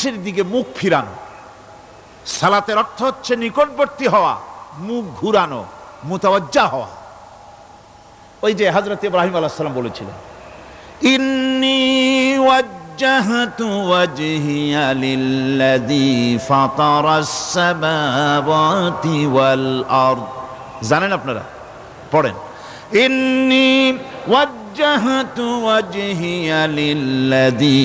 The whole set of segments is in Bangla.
জিনিসের দিকে মুখ ফিরানো। সালাতের অর্থ হচ্ছে নিকটবর্তী হওয়া, মুখ ঘুরানো, মুতাওয়াজ্জা হওয়া। ওই যে হযরত ইব্রাহিম আলাইহিস সালাম বলেছিলেন, ইন্নী ওয়াজ্জাহতু ওয়াজহিয়া লিল্লাযী ফাতারাস সামাওয়াতি ওয়াল আরদ। জানেন আপনারা? পড়েন, ইন্নী ওয়াজ্জাহতু ওয়াজহিয়া লিল্লাযী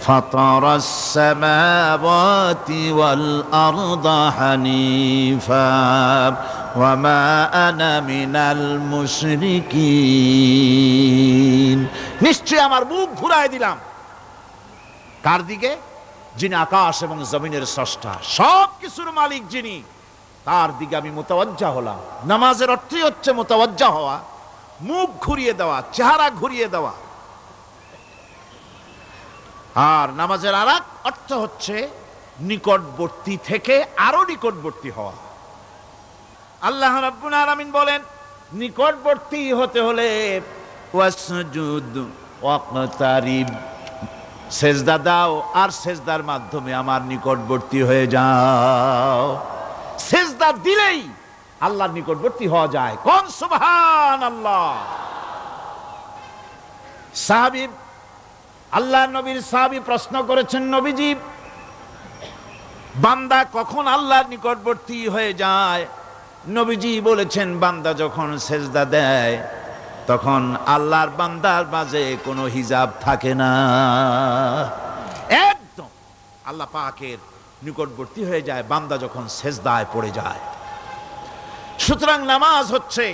ফাতারাস সামাওয়াতি ওয়াল আরদা হানিফা ওয়া মা আনা মিনাল মুশরিকিন। নিশ্চয় আমার মুখ ঘুরায় দিলাম কার দিকে? যিনি আকাশ এবং জমিনের স্রষ্টা, সব কিছুর মালিক যিনি, তার দিকে আমি মুতাওয়াজ্জা হলাম। নামাজের অর্থই হচ্ছে মুতাওয়াজ্জা হওয়া, মুখ ঘুরিয়ে দেওয়া, চেহারা ঘুরিয়ে দেওয়া। আর নামাজের আরেক অর্থ হচ্ছে নিকটবর্তী থেকে আরো নিকটবর্তী হওয়া। আল্লাহ রাব্বুল আলামিন বলেন, নিকটবর্তী হতে হলে ওয়াসজুদ ওয়াকতারিব, সেজদা দাও আর সেজদার মাধ্যমে আমার নিকটবর্তী হয়ে যাও। সেজদা দিলেই আল্লাহর নিকটবর্তী হওয়া যায়। কোন সুবহানাল্লাহ। সাহাবী, আল্লাহ নবীর সাহাবী প্রশ্ন করেছেন, নবীজি, বান্দা কখন আল্লাহর নিকটবর্তী হয়ে যায়? নবীজি বলেছেন, বান্দা যখন সেজদা দেয় তখন আল্লাহর বান্দার মাঝে কোনো হিজাব থাকে না, একদম আল্লাহ পাকের নিকটবর্তী হয়ে যায় বান্দা যখন সেজদায় পড়ে যায়। সুতরাং নামাজ হচ্ছে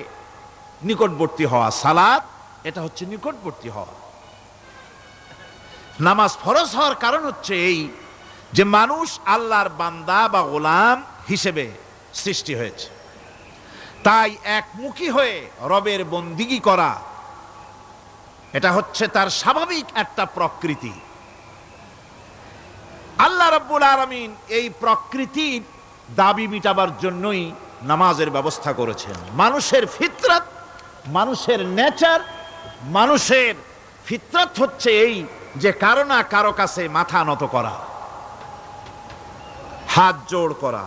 নিকটবর্তী হওয়া, সালাত এটা হচ্ছে নিকটবর্তী হওয়া। নামাজ ফরজ হওয়ার কারণ হচ্ছে এই যে মানুষ আল্লাহর বান্দা বা গোলাম হিসেবে সৃষ্টি হয়েছে, তাই একমুখী হয়ে রবের বন্দিগি করা এটা হচ্ছে তার স্বাভাবিক একটা প্রকৃতি। আল্লাহ রাব্বুল আলামিন এই প্রকৃতির দাবি মিটাবার জন্যই নামাজের ব্যবস্থা করেছেন। মানুষের ফিতরাত, মানুষের নেচার, মানুষের ফিতরাত হচ্ছে এই যে কারো না কারো কাছে মাথা নত করা, হাত জোড় করা,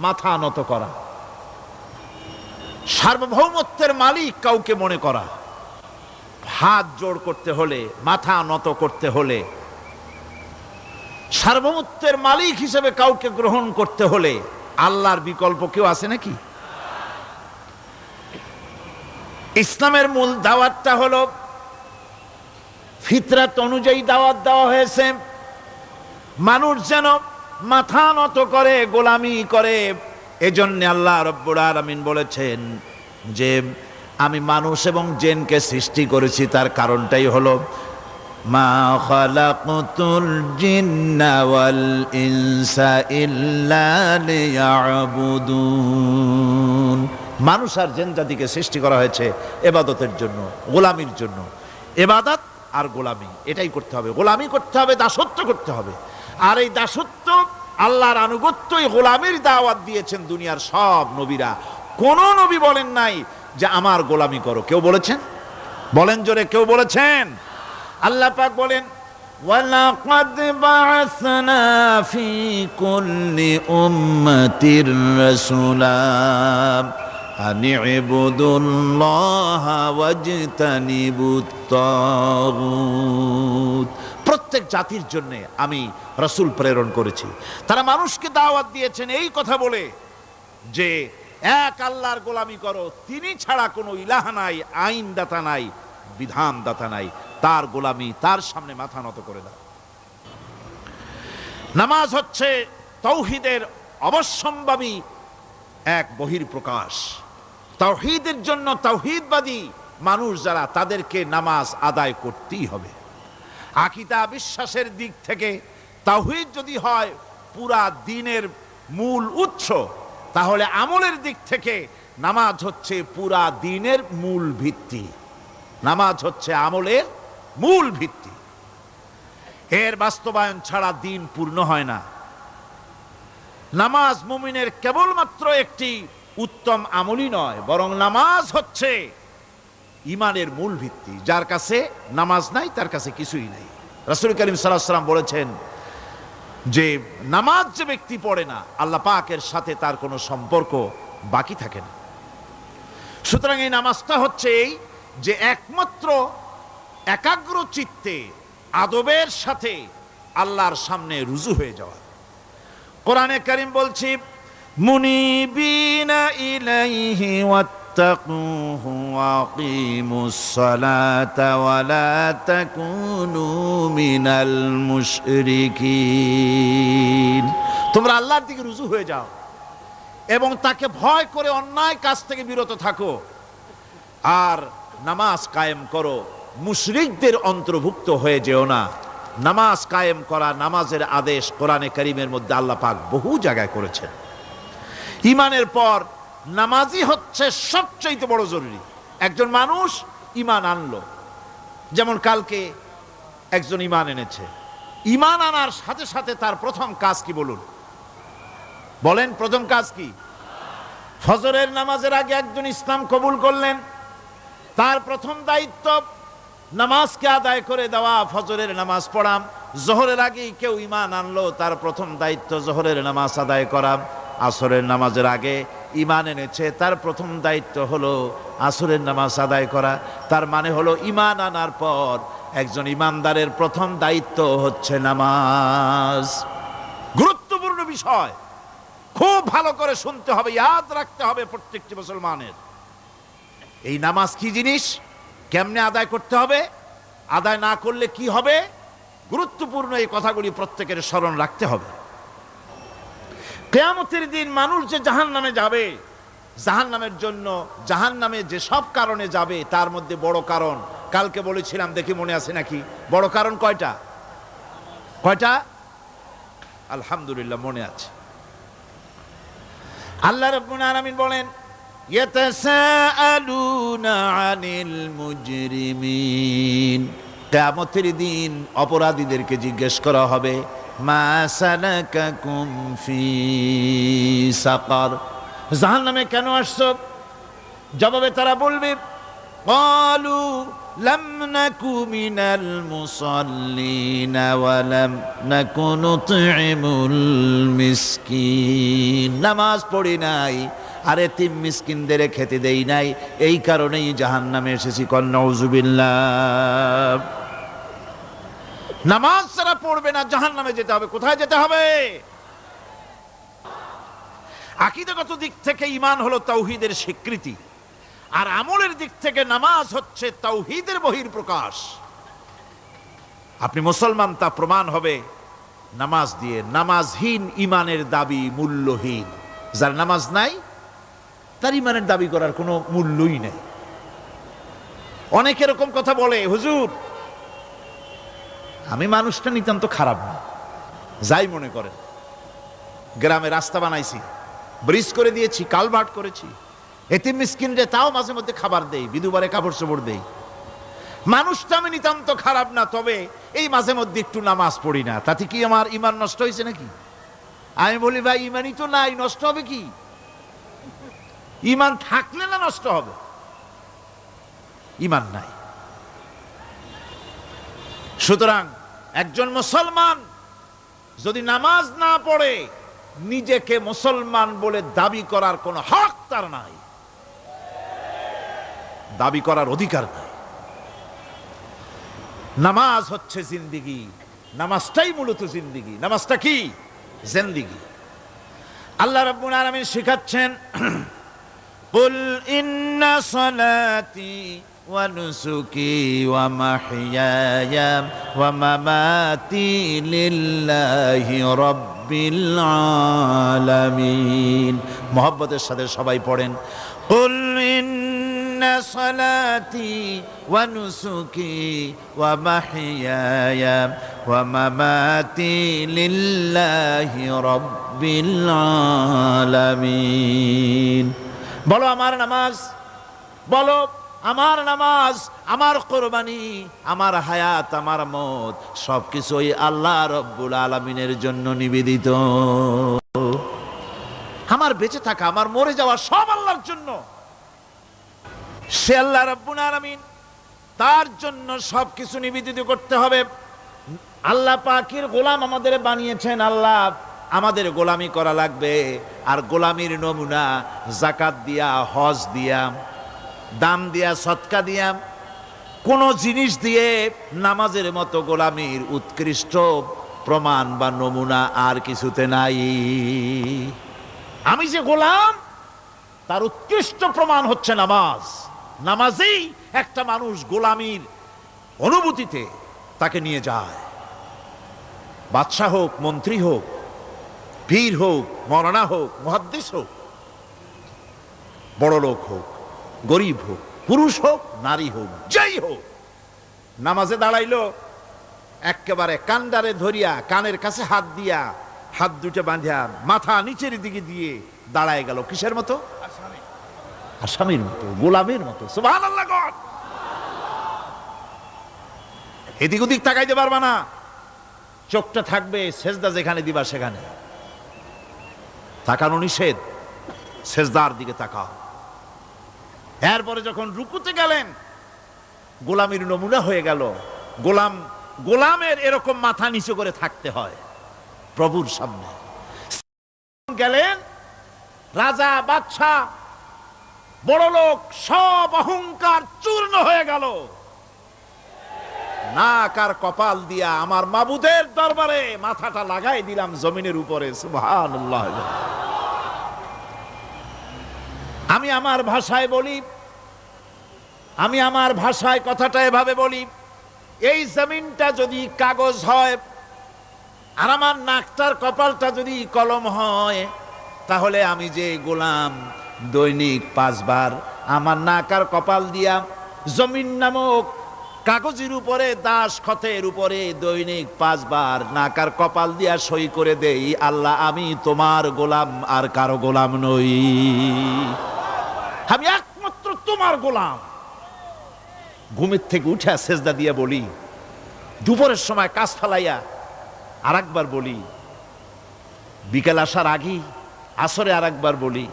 মাথা নত করা, সার্বভৌমত্বের মালিক কাউকে মনে করা। হাত জোড় করতে হলে, মাথা নত করতে হলে, সার্বভৌমত্বের মালিক হিসেবে কাউকে গ্রহণ করতে হলে আল্লাহর বিকল্প কেউ আছে নাকি? ইসলামের মূল দাওয়াতটা হলো ফিতরাত অনুযায়ী দাওয়াত দেওয়া হয়েছে। মানুষ যেন মাথা নত করে, গোলামি করে। এজন্য আল্লাহ রাব্বুল আলামিন বলেছেন যে আমি মানুষ এবং জিনকে সৃষ্টি করেছি, তার কারণটাই হলো মা খালাকতুল জিন্না ওয়াল ইনসা ইল্লা লিয়াবুদুন। মানুষ আর জিন জাতিকে সৃষ্টি করা হয়েছে ইবাদতের জন্য, গোলামির জন্য। ইবাদত আর গোলামি এটাই করতে হবে, গোলামি করতে হবে, দাসত্ব করতে হবে। আর এই দাসত্ব, আল্লাহর আনুগত্যই গোলামির দাওয়াত দিয়েছেন দুনিয়ার সব নবীরা। কোন নবী বলেন নাই যে আমার গোলামি করো। কেউ বলেছেন? বলেন জোরে, কেউ বলেছেন? আল্লাহ পাক বলেন, ওয়ালাকাদ বা'আসনা ফি কুল্লি উম্মাতির রাসূলা আন ইবুদুল্লাহা ওয়াজতানিবুত তাগুত। প্রত্যেক জাতির জন্য আমি রাসূল প্রেরণ করেছি, তারা মানুষকে দাওয়াত দিয়েছেন এই কথা বলে যে এক আল্লাহর গোলামি করো, তিনি ছাড়া কোনো ইলাহ নাই, আইনদাতা নাই, বিধানদাতা নাই, তার গোলামি, তার সামনে মাথা নত করে দাও। নামাজ হচ্ছে তাওহীদের অবশ্যম্ভাবী এক বহির্প্রকাশ। তাওহীদের জন্য তাওহীদবাদী মানুষ যারা, তাদেরকে নামাজ আদায় করতেই হবে। আকীদা বিশ্বাসের দিক থেকে তাওহীদ যদি হয় পুরা দ্বীনের মূল উৎস, তাহলে আমলের দিক থেকে নামাজ হচ্ছে পুরা দ্বীনের মূল ভিত্তি। নামাজ হচ্ছে আমলের মূল ভিত্তি, এর বাস্তবায়ন ছাড়া দ্বীন পূর্ণ হয় না। নামাজ মুমিনের কেবলমাত্র একটি উত্তম আমলই নয়, বরং নামাজ হচ্ছে ঈমানের মূল ভিত্তি। যার কাছে নামাজ নাই তার কাছে কিছুই নাই। রাসূল করিম সাল্লাল্লাহু আলাইহি ওয়াসাল্লাম বলেছেন, যে নামাজ যে ব্যক্তি পড়ে না, আল্লাহ পাকের সাথে তার কোনো সম্পর্ক বাকি থাকে না। সুতরাং এই নামাজটা হচ্ছে এই যে একমাত্র একাগ্র চিত্তে আদবের সাথে আল্লাহর সামনে রুজু হয়ে যাওয়া। কোরআনে কারীম বলছি, মুনিবিনা ইলাইহি ওয়াত্তাকুহু ওয়াকিমুস সালাতা ওয়া লা তাকুনু মিনাল মুশরিকিন। তোমরা আল্লাহর দিকে রুজু হয়ে যাও এবং তাকে ভয় করে অন্যায় কাজ থেকে বিরত থাকো, আর নামাজ কায়েম করো, মুশরিকদের অন্তর্ভুক্ত হয়ে যেও না। নামাজ কায়েম করা, নামাজের আদেশ কোরআনে কারীমের মধ্যে আল্লাহ পাক বহু জায়গায় করেছেন। ঈমানের পর নামাজই হচ্ছে সবচেয়ে বড় জরুরি। একজন মানুষ ঈমান আনলো, যেমন কালকে একজন ঈমান এনেছে, ঈমান আনার সাথে সাথে তার প্রথম কাজ কি বলুন? বলেন, প্রথম কাজ কি? ফজরের নামাজের আগে একজন ইসলাম কবুল করলেন, তার প্রথম দায়িত্ব নামাজকে আদায় করে দেওয়া, ফজরের নামাজ পড়াম। জোহরের আগেই কেউ ঈমান আনলো, তার প্রথম দায়িত্ব জোহরের নামাজ আদায় করা। আসরের নামাজের আগে ঈমান এনেছে, তার প্রথম দায়িত্ব হলো আসরের নামাজ আদায় করা। তার মানে হলো ঈমান আনার পর একজন ঈমানদারের প্রথম দায়িত্ব হচ্ছে নামাজ। গুরুত্বপূর্ণ বিষয়, খুব ভালো করে শুনতে হবে, ইয়াদ রাখতে হবে প্রত্যেকটি মুসলমানের। এই নামাজ কি জিনিস, কেমনে আদায় করতে হবে, আদায় না করলে কি হবে, গুরুত্বপূর্ণ এই কথাগুলি প্রত্যেকের স্মরণ রাখতে হবে। কিয়ামতের দিন মানুষ যে জাহান্নামে যাবে, জাহান্নামের জন্য, জাহান্নামে যে সব কারণে যাবে তার মধ্যে বড় কারণ কালকে বলেছিলাম, দেখি মনে আছে নাকি? বড় কারণ কয়টা? কয়টা? আলহামদুলিল্লাহ মনে আছে। আল্লাহ রাব্বুল আলামিন বলেন, ইয়াতাসাআলুনা আনিল মুজরিমিন। কিয়ামতের দিন অপরাধীদেরকে জিজ্ঞেস করা হবে, মা সালাকাকুম ফি সাকার, জাহান্নামে কেন আসছো? জবাবে তারা বলবে, ক্বালু লাম নাকু মিনাল মুসাল্লিনা ওয়া লাম নাকু নুতঈমুল মিসকিন। নামাজ পড়ি নাই আর এতিম মিসকিনদের খেতে দেই নাই, এই কারণেই জাহান্নামে এসেছি। কল নাউযুবিল্লাহ। নামাজ যারা পড়বে না জাহান্নামে যেতে হবে। কোথায় যেতে হবে? আকীদাগত দিক থেকে ঈমান হলো তাওহীদের স্বীকৃতি, আর আমলের দিক থেকে নামাজ হচ্ছে তাওহীদের বহিঃপ্রকাশ। আপনি মুসলমান তা প্রমাণ হবে নামাজ দিয়ে। নামাজহীন ঈমানের দাবি মূল্যহীন। যার নামাজ নাই তার ঈমানের দাবি করার কোনো মূল্যই নেই। অনেক এরকম কথা বলে, হুজুর আমি মানুষটা নিতান্ত খারাপ না, যাই মনে করেন, গ্রামে রাস্তা বানাইছি, ব্রিজ করে দিয়েছি, কালভার্ট করেছি, এতিম মিসকিনরে তাও মাঝে মধ্যে খাবার দেই, বিধবারে কাপড় চোপড় দেই, মানুষটা আমি নিতান্ত খারাপ না, তবে এই মাঝে মধ্যে একটু নামাজ পড়ি না, তাতে কি আমার ঈমান নষ্ট হয়েছে নাকি? আমি বলি, ভাই ঈমানই তো নাই, নষ্ট হবে কি? ঈমান থাকলে না নষ্ট হবে? ঈমান নাই। সুতরাং একজন মুসলমান যদি নামাজ না পড়ে, নিজেকে মুসলমান বলে দাবি করার কোনো হক তার নাই, দাবি করার অধিকার নাই। নামাজ হচ্ছে জিন্দিগি, নামাজটাই মূলত জিন্দিগি। নামাজটা কি? জিন্দিগি। আল্লাহ রাব্বুল আলামিন শিখাচ্ছেন, কুল ইন্না সালাতি ওয়া নুসুকি ওয়া মাহইয়ায়া ওয়া মামাতি লিল্লাহি রাব্বিল আলামিন। মুহাব্বতের সাথে সবাই পড়েন, কুল ইন্না সালাতি ওয়া নুসুকি ওয়া মাহইয়ায়া ওয়া মামাতি লিল্লাহি রাব্বিল আলামিন। বলো আমার নামাজ, বলো আমার নামাজ, আমার কোরবানি, আমার হায়াত, আমার মত সবকিছুই আল্লাহ রব্বুল আলামিনের জন্য নিবেদিত। আমার বেঁচে থাকা, আমার মরে যাওয়া সব আল্লাহর জন্য। সে আল্লাহ রব্বুল আলামিন, তার জন্য সবকিছু নিবেদিত করতে হবে। আল্লাহ পাকের গোলাম আমাদের বানিয়েছেন, আল্লাহ আমাদের গোলামি করা লাগবে। আর গোলামির নমুনা যাকাত দিয়া, হজ দিয়া, দান দিয়া, সদকা দিয়া, কোন জিনিস দিয়ে নামাজের মতো গোলামির উৎকৃষ্ট প্রমাণ বা নমুনা আর কিছুতে নাই। আমি যে গোলাম তার উৎকৃষ্ট প্রমাণ হচ্ছে নামাজ। নামাজেই একটা মানুষ গোলামির অনুভূতিতে তাকে নিয়ে যায়। বাদশাহ হোক, মন্ত্রী হোক, পীর হোক, মৌলানা হোক, মুহাদ্দিস হোক, বড় লোক হোক, গরিব হোক, পুরুষ হোক, নারী হোক, যাই হোক, নামাজে দাঁড়াইলো, একেবারে কান্ডারে ধরিয়া কানের কাছে হাত দিয়া, হাত দুটো বাঁধিয়া মাথা নিচের দিকে দিয়ে দাঁড়ায় গেল। কিসের মতো? আসামির মতো, গোলামের মতো। সুবহানাল্লাহ। এদিক ওদিক তাকাইতে পারবা না, চোখটা থাকবে সেজদা যেখানে দিবা সেখানে। তাকানো নিষেধ, সেজদার দিকে তাকাও। এরপরে যখন রুকুতে গেলেন, গোলামের নমুনা হয়ে গেল। গোলামের এরকম মাথা নিচু করে থাকতে হয় প্রভুর সামনে। গেলেন, রাজা, বাদশাহ, বড় লোক, সব অহংকার চূর্ণ হয়ে গেল। নাক আর কপাল দিয়া আমার মাবুদের দরবারে মাথাটা লাগাই দিলাম জমিনের উপরে। সুবহানাল্লাহ। আমি আমার ভাষায় বলি, আমি আমার ভাষায় কথাটা এভাবে বলি, এই জমিনটা যদি কাগজ হয় আর আমার নাকটার কপালটা যদি কলম হয়, তাহলে আমি যে গোলাম দৈনিক 5 বার আমার নাক আর কপাল দিয়া জমিন নামক কাগজের উপরে, দাস খতের উপরে দৈনিক 5 বার নাক আর কপাল দিয়া সই করে দেই, আল্লাহ আমি তোমার গোলাম, আর কারো গোলাম নই, আমি একমাত্র তোমার গোলাম। ঘুমের থেকে উঠে সেজদা দিয়া বলি, দুপুরের সময় কাজ ফালাইয়া আর একবার বলি, বিকেল আসার আগেই আসরে আর একবার বলি,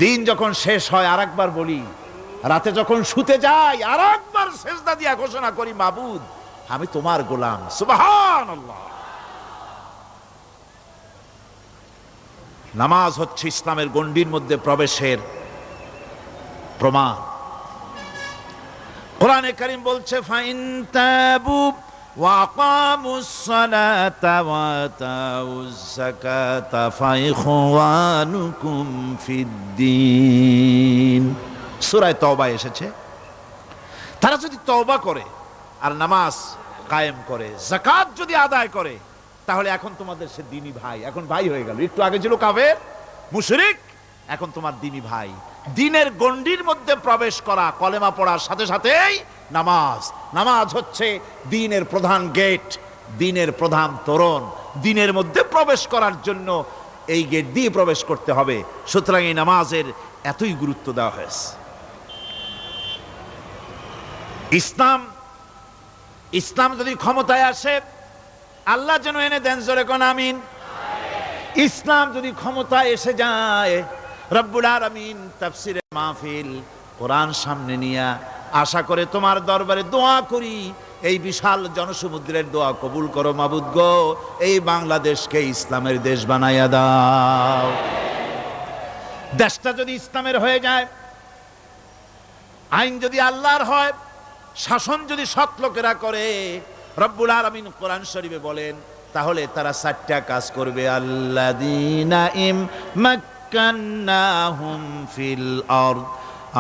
দিন যখন শেষ হয় আর একবার বলি, রাতে যখন শুতে যাই আর একবার সেজদা দিয়া ঘোষণা করি, মাবুদ আমি তোমার গোলাম। সুবহানাল্লাহ। নামাজ হচ্ছে ইসলামের গণ্ডির মধ্যে প্রবেশের প্রমাণ। কোরআনে কারীম বলছে, ফাইন তাবু ওয়া আকামুস সালাতা ওয়া আতাউজ যাকাতা ফাইখওয়ানুকুম ফিদ্দীন। সূরা তওবা এসেছে, তারা যদি তওবা করে আর নামাজ কায়েম করে, যাকাত যদি আদায় করে, তাহলে এখন তোমাদের সে দ্বীনি ভাই, এখন ভাই হয়ে গেল। একটু আগে ছিল কাফের, মুশরিক, এখন তোমার দ্বীনি ভাই। দ্বীনের গণ্ডির মধ্যে প্রবেশ করা, কলেমা পড়ার সাথে সাথেই নামাজ। নামাজ হচ্ছে দ্বীনের প্রধান গেট, দ্বীনের প্রধান তোরণ। দ্বীনের মধ্যে প্রবেশ করার জন্য এই গেট দিয়ে প্রবেশ করতে হবে। সুতরাং এই নামাজের এতই গুরুত্ব দেওয়া হয়েছে। ইসলাম যদি ক্ষমতায় আসে, আল্লাহ যেন এনে দেন, জোরে কোন আমিন। ইসলাম যদি ক্ষমতায় এসে যায়, রব্বুল আলামিন তাফসিরে মাহফিল, কোরআন সামনে নিয়ে আশা করে তোমার দরবারে দোয়া করি, এই বিশাল জনসমুদ্রের দোয়া কবুল করো মাবুদ গো, এই বাংলাদেশকে ইসলামের দেশ বানাইয়া দাও। দেশটা যদি ইসলামের হয়ে যায়, আইন যদি আল্লাহর হয়, শাসন যদি সৎ লোকেরা করে, রব্বুল আলামিন কোরআন শরীফে বলেন, তাহলে তারা 4টা কাজ করবে। আল্লাযীনা মাক্কান্নাহুম ফিল আরদ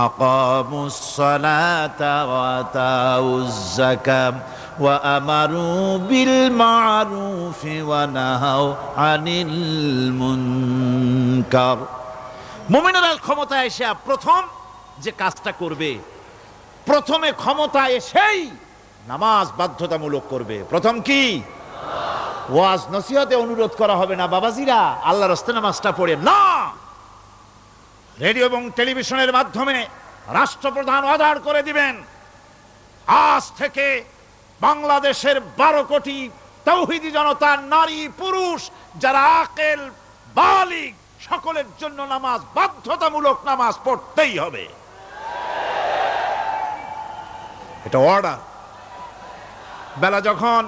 আকামুস সালাতা ওয়া আতাউজ যাকাত ওয়া আমারু বিল মা'রুফি ওয়া নাহাউ আনিল মুনকার। মুমিনেরা ক্ষমতায় এসে প্রথম যে কাজটা করবে, প্রথমে ক্ষমতা এসেই নামাজ বাধ্যতামূলক করবে। প্রথম কি? ওয়াজ নসিহতে অনুরোধ করা হবে না, বাবাজিরা আল্লাহর রাস্তায় নামাজটা পড়ে না। রেডিও এবং টেলিভিশনের মাধ্যমে রাষ্ট্রপ্রধান অর্ডার করে দিবেন, আজ থেকে বাংলাদেশের 12 কোটি তাওহীদি জনতা, নারী পুরুষ যারা আকেল বালিগ, সকলের জন্য নামাজ বাধ্যতামূলক, নামাজ পড়তেই হবে। এটা অর্ডার। বেলা যখন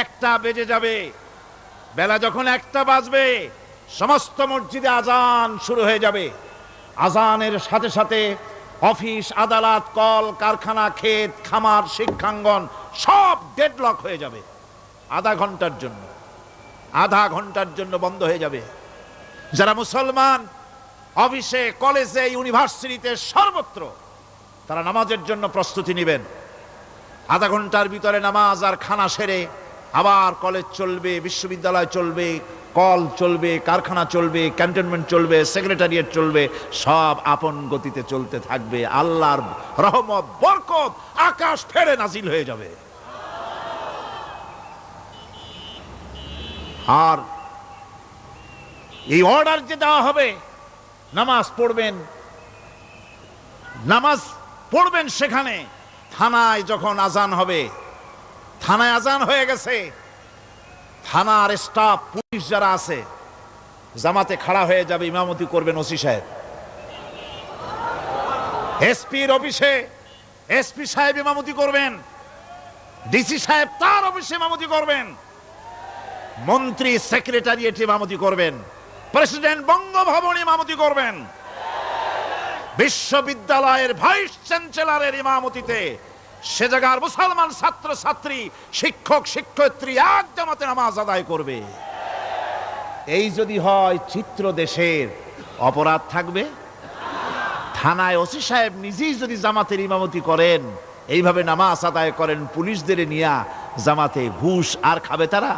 একটা বেজে যাবে। বেলা যখন একটা বাজবে সমস্ত মসজিদে আজান শুরু হয়ে যাবে। আজানের সাথে সাথে অফিস, আদালত, কল কারখানা, ক্ষেত খামার, শিক্ষাঙ্গন সব ডেডলক হয়ে যাবে। আধা ঘন্টার জন্য বন্ধ হয়ে যাবে। যারা মুসলমান অফিসে, কলেজে, ইউনিভার্সিটিতে সর্বত্র তারা নামাজের জন্য প্রস্তুতি নেবেন। আধা ঘন্টার ভিতরে নামাজ আর খানা সেরে আবার কলেজ চলবে, বিশ্ববিদ্যালয় চলবে, কল চলবে, কারখানা চলবে, ক্যান্টনমেন্ট চলবে, সেক্রেটারিয়েট চলবে, সব আপন গতিতে চলতে থাকবে। আল্লাহর রহমত, বরকত আকাশ ফেড়ে নাজিল হয়ে যাবে। আর এই অর্ডার যে দেওয়া হবে, নামাজ পড়বেন সেখানে। থানায় যখন আজান হবে, থানায় আজান হয়ে গেছে, থানার স্টাফ, পুলিশ যারা আছে জামাতে খাড়া হয়ে যাবে, ইমামতি করবেন ওসি সাহেব। এসপির অফিসে এসপি সাহেব ইমামতি করবেন, ডিসি সাহেব তার অফিসে ইমামতি করবেন, মন্ত্রী সেক্রেটারিয়েট ইমামতি করবেন, প্রেসিডেন্ট বঙ্গভবনে ইমামতি করবেন, বিশ্ববিদ্যালয়ের ভাইস চ্যান্সেলরের ইমামতিতে সে জায়গার মুসলমান ছাত্র ছাত্রী, শিক্ষক শিক্ষয়িত্রী এক জামাতে নামাজ আদায় করবে। এই যদি হয় চিত্র দেশের, অপরাধ থাকবে? থানায় ওসি সাহেব নিজেই যদি জামাতের ইমামতি করেন, এইভাবে নামাজ আদায় করেন পুলিশদের নিয়ে জামাতে, ঘুষ আর খাবে তারা?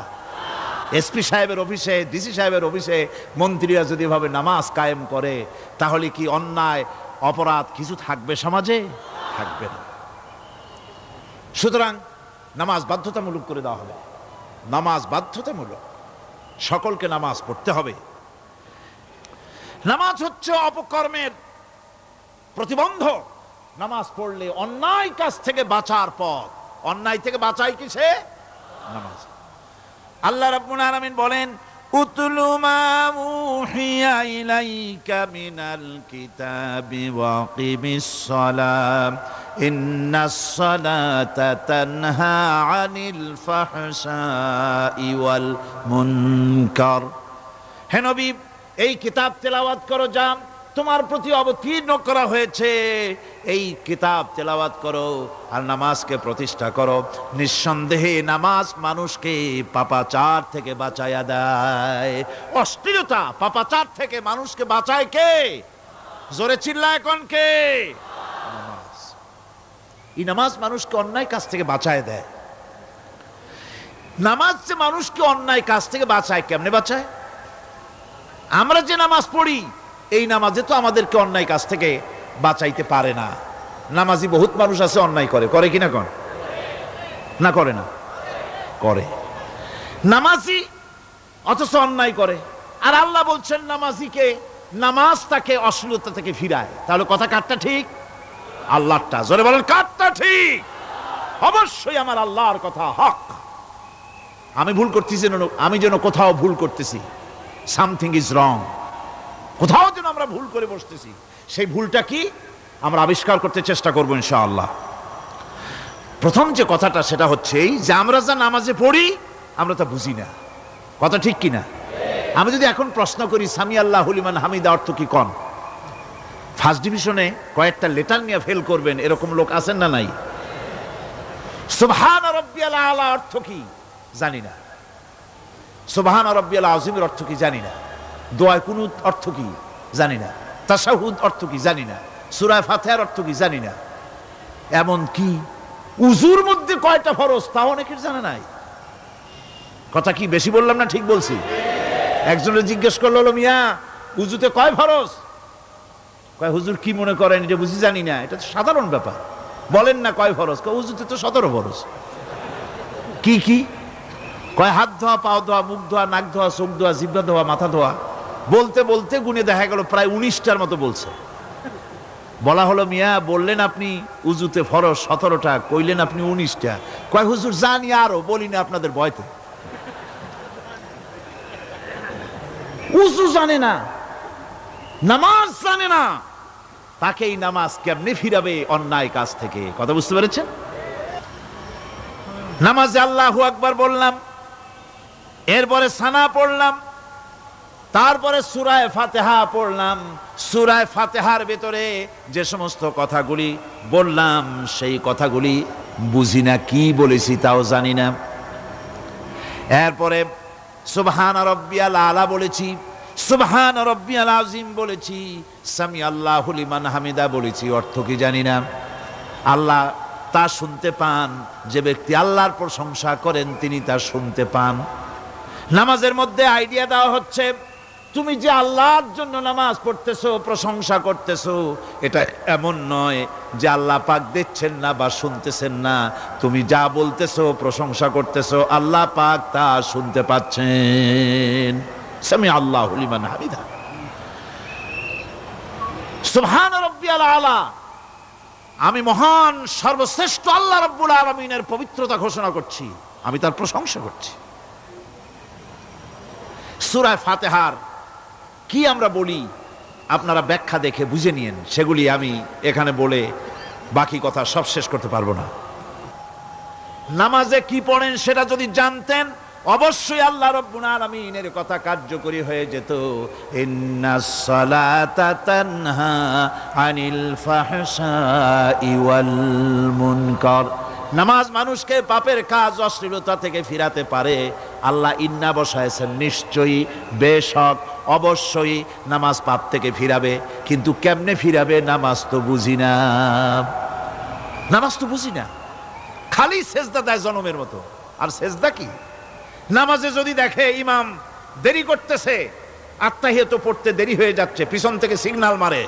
এসপি সাহেবের অফিসে, ডিসি সাহেবের অফিসে মন্ত্রীরা যদি এভাবে নামাজ কায়েম করে, তাহলে কি অন্যায় অপরাধ কিছু থাকবে সমাজে? থাকবে না। সুতরাং নামাজ বাধ্যতামূলক করে দেওয়া হবে। নামাজ বাধ্যতামূলক, সকলকে নামাজ পড়তে হবে। নামাজ হচ্ছে অপকর্মের প্রতিবন্ধক। নামাজ পড়লে অন্যায় কাজ থেকে বাঁচার পথ। অন্যায় থেকে বাঁচাই কিসে? নামাজ। আল্লাহ রাব্বুল আলামিন বলেন, উতলু মা উহিয়া ইলাইকা মিনাল কিতাবি ওয়া কিমিস সালাম ইন্নাস সালাতা তানহা আনিল ফাহশাই ওয়াল মুনকার। হে নবী, এই কিতাব তেলাওয়াত করো, যা তোমার প্রতি অবতীর্ণ করা হয়েছে, এই কিতাব তেলাওয়াত করো আর নামাজকে প্রতিষ্ঠা করো। নিঃসন্দেহে নামাজ মানুষকে পাপাচার থেকে বাঁচায়া দেয়। অশ্লীলতা, পাপাচার থেকে মানুষকে বাঁচায় কে? জোরে চিল্লায় এখন কে? নামাজ। এই নামাজ মানুষকে অন্যায় কাজ থেকে বাঁচায় দেয়। নামাজ যে মানুষকে অন্যায় কাজ থেকে বাঁচায়, কেমনে বাঁচায়? আমরা যে নামাজ পড়ি, এই নামাজে তো আমাদেরকে অন্যায় কাজ থেকে বাঁচাইতে পারে না। নামাজি বহুত মানুষ আছে অন্যায় করে, করে কিনা? কোন না করে না? করে। নামাজি অথচ অন্যায় করে। আর আল্লাহ বলছেন নামাজিকে, নামাজ তাকে অশ্লীলতা থেকে ফিরায়। তাহলে কথা কারটা ঠিক? আল্লাহরটা। জোরে বলেন, কারটা ঠিক? অবশ্যই আমার আল্লাহর কথা হক। আমি ভুল করতেছি, আমি যেন কোথাও ভুল করতেছি, সামথিং ইজ রং, কোথাও যেন আমরা ভুল করে বসতেছি, সেই ভুলটা কি আমরা আবিষ্কার করতে চেষ্টা করবো ইনশাআল্লাহ। প্রথম যে কথাটা সেটা হচ্ছে এই যে আমরা যা নামাজে পড়ি আমরা তা বুঝি না। কথা ঠিক কিনা? আমি যদি এখন প্রশ্ন করি সামি আল্লাহু লিমান হামিদা অর্থ কি কোন, ফার্স্ট ডিভিশনে কয়েকটা লেটার নিয়ে ফেল করবেন এরকম লোক আছেন না নাই? সুবহান রাব্বিয়াল আলা অর্থ কি জানি না, সুবহান রাব্বিয়াল আযীমের অর্থ কি জানি না, দোয়া কুনুত অর্থ কি জানি না, তাশাহুদ অর্থ কি জানি না, সূরা ফাতিহার অর্থ কি জানি না, এমন কি উজুর মধ্যে কয়টা ফরজ তাও অনেকের জানা নাই। কথা কি বেশি বললাম না ঠিক বলছি? একজনের জিজ্ঞেস করলো, মিয়া উজুতে কয় ফরজ? কয় হুজুর কি মনে করেন এটা বুঝি জানি না, এটা তো সাধারণ ব্যাপার, বলেন না কয় ফরজ? কয় উজুতে তো 17 ফরজ। কি কি? কয় হাত ধোয়া, পাও ধোয়া, মুখ ধোয়া, নাক ধোয়া, চোখ ধোয়া, জিহ্বা ধোয়া, মাথা ধোয়া। বলতে বলতে গুনে দেখা গেল প্রায় 19টার মতো বলছে। বলা হলো, মিয়া বললেন আপনি উজুতে ফরজ 17টা, কইলেন আপনি 19টা। কয় হুজুর জানি আরো, বলি না আপনাদের ভয়তে। উজু জানে না, নামাজ জানে না, তাকে এই নামাজ কেমনে ফিরাবে অন্যায় কাজ থেকে? কথা বুঝতে পেরেছেন? নামাজে আল্লাহু আকবার বললাম, এরপরে সানা পড়লাম, তারপরে সূরা ফাতিহা পড়লাম। সূরা ফাতিহার ভেতরে যে সমস্ত কথাগুলি বললাম সেই কথাগুলি বুঝি না, কি বলেছি তাও জানি না। এরপরে সুবহান রাব্বিয়াল আলা বলেছি, সুবহান রাব্বিয়াল আযীম বলেছি, সামি আল্লাহু লিমান হামিদা বলেছি, অর্থ কি জানি না। আল্লাহ তা শুনতে পান, যে ব্যক্তি আল্লাহর প্রশংসা করেন তিনি তা শুনতে পান। নামাজের মধ্যে আইডিয়া দেওয়া হচ্ছে, তুমি যে আল্লাহর জন্য নামাজ পড়তেছো, প্রশংসা করতেছো, এটা এমন নয় যে আল্লাহ পাক দেখছেন না বা শুনতেছেন না। তুমি যা বলতেছো, প্রশংসা করতেছো, আল্লাহ পাক তা শুনতে পাচ্ছেন। সামি আল্লাহু লিমান হামিদা। সুবহান রাব্বিয়াল আলা, আমি মহান সর্বশ্রেষ্ঠ আল্লাহ রাব্বুল আলামিনের পবিত্রতা ঘোষণা করছি, আমি তার প্রশংসা করছি। সূরা ফাতিহার কি আমরা বলি আপনারা ব্যাখ্যা দেখে বুঝে নিয়েন, সেগুলি আমি এখানে বলে বাকি কথা সব শেষ করতে পারবো না। নামাজে কি পড়েন সেটা যদি জানতেন, অবশ্যই আল্লাহ রাব্বুল আলামিনের কথা কার্যকরী হয়ে যেত। ইন্নাস সালাতা তানহা আনিল ফাহশাই ওয়াল মুনকার। নামাজ মানুষকে পাপের কাজ, অশ্লীলতা থেকে ফিরাতে পারে। আল্লাহ ইন্না বসায়ছেন, নিশ্চয়ই, বেশক, অবশ্যই নামাজ পাপ থেকে ফিরাবে। কিন্তু কেমনে ফিরাবে নামাজ তো বুঝি না, নামাজ তো বুঝি না। খালি সেজদা দেয় জনমের মতো, আর সেজদা কি? নামাজে যদি দেখে ইমাম দেরি করতেছে, আত্তাহিয়াত পড়তে দেরি হয়ে যাচ্ছে, পিছন থেকে সিগন্যাল মারে,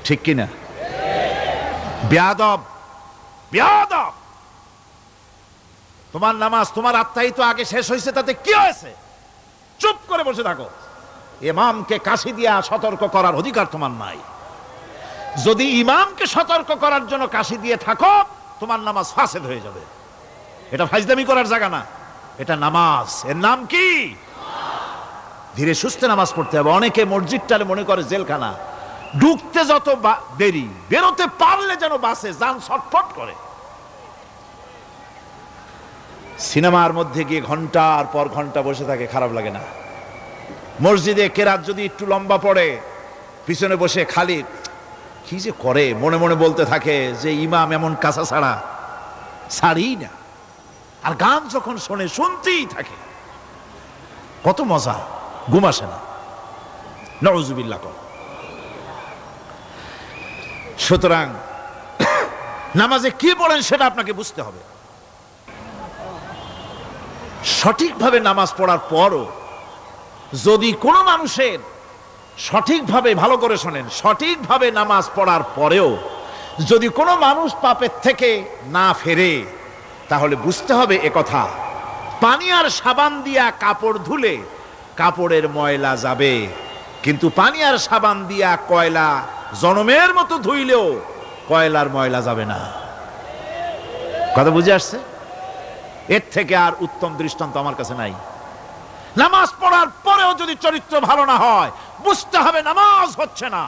ঠিক কিনা? বেয়াদব, বেয়াদব। তোমার নামাজ, তোমার আত্তাহিয়াত আগে শেষ হয়েছে, তাতে কি হয়েছে? চুপ করে বসে থাকো। ইমামকে কাশি দিয়া সতর্ক করার অধিকার তোমার নাই। যদি ইমামকে সতর্ক করার জন্য কাশি দিয়ে থাকো, তোমার নামাজ ফাসেদ হয়ে যাবে। এটা ফাজলামি করার জায়গা না, এটা নামাজ। এর নাম কি? ধীরে সুস্থে নামাজ পড়তে হবে। অনেকে মসজিদটারে মনে করে জেলখানা, ঢুকতে যত দেরি, বেরোতে পারলে যেন বাসে যান ছটফট করে। সিনেমার মধ্যে গিয়ে ঘন্টার পর ঘন্টা বসে থাকে, খারাপ লাগে না? মসজিদে কেরাত যদি একটু লম্বা পড়ে, পিছনে বসে খালি কি যে করে মনে মনে বলতে থাকে যে ইমাম এমন কাঁচা ছাড়া ছাড়ি না। আর গান যখন শোনে, শুনতেই থাকে, কত মজা, ঘুম আসে না। নাউযুবিল্লাহ। সুতরাং নামাজে কি পড়েন সেটা আপনাকে বুঝতে হবে। সঠিকভাবে নামাজ পড়ার পরও যদি কোনো মানুষের সঠিকভাবে, ভালো করে শোনেন, সঠিকভাবে নামাজ পড়ার পরেও যদি কোনো মানুষ পাপের থেকে না ফেরে, তাহলে বুঝতে হবে একথা, পানি আর সাবান দিয়া কাপড় ধুলে কাপড়ের ময়লা যাবে, কিন্তু পানি আর সাবান দিয়া কয়লা জনমের মতো ধুইলেও কয়লার ময়লা যাবে না। কথা বুঝে আসছে? এর থেকে আর উত্তম দৃষ্টান্ত আমার কাছে নাই। নামাজ পড়ার পরেও যদি চরিত্র ভালো না হয়, বুঝতে হবে নামাজ হচ্ছে না,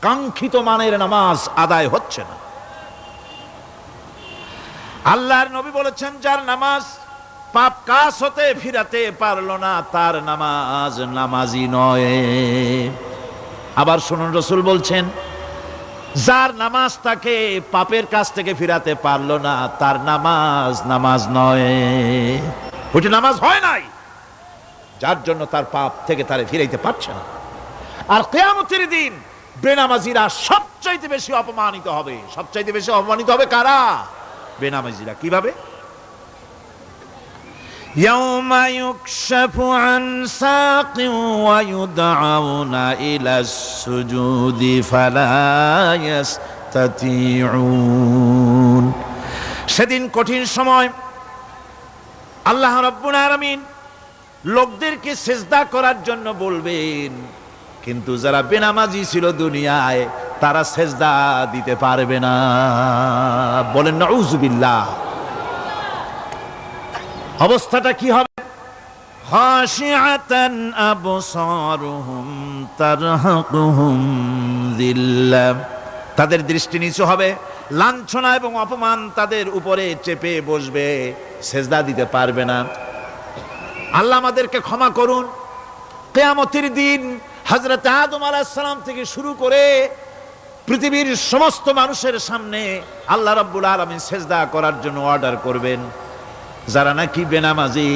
কাঙ্ক্ষিত মানের নামাজ আদায় হচ্ছে না। আল্লাহর নবী বলেছেন, যার নামাজ পাপ কাজ হতে ফিরাতে পারলো না, তার নামাজ নামাজি নয়। আবার শুনুন, রাসূল বলছেন, যার নামাজ তাকে পাপের কাজ থেকে ফিরাতে পারলো না, তার নামাজ নামাজ নয়। ওইটা নামাজ হয় নাই, যার জন্য তার পাপ থেকে তারে ফিরাইতে পারছে না। আর কিয়ামতের দিন বেনামাজিরা সবচাইতে বেশি অপমানিত হবে। সবচাইতে বেশি অপমানিত হবে কারা? বেনামাজিরা। কিভাবে? ইয়াউমা ইউকশাফু আন সাকিন ওয়া ইউদআউনা ইলাস সুজুদি ফালা ইস্তাতিউন। সেদিন কঠিন সময়, আল্লাহ রাব্বুল আলামিন লোকদেরকে সিজদা করার জন্য বলবেন, কিন্তু যারা বেনামাজি ছিল দুনিয়ায়, তারা সিজদা দিতে পারবে না। বলেন নাউযুবিল্লাহ। অবস্থাটা কি হবে? খাশিআতান আবসারুহুম তারহাকুহুম যিল্লাহ তাদের দৃষ্টি নিচু হবে, লাঞ্ছনা এবং অপমান তাদের উপরে চেপে বসবে, সেজদা দিতে পারবে না। আল্লাহ আমাদেরকে ক্ষমা করুন। কিয়ামতের দিন হযরত আদম আলাইহিস সালাম থেকে শুরু করে পৃথিবীর সমস্ত মানুষের সামনে আল্লাহ রাব্বুল আলামিন সেজদা করার জন্য অর্ডার করবেন। যারা নাকি বেনামাজি,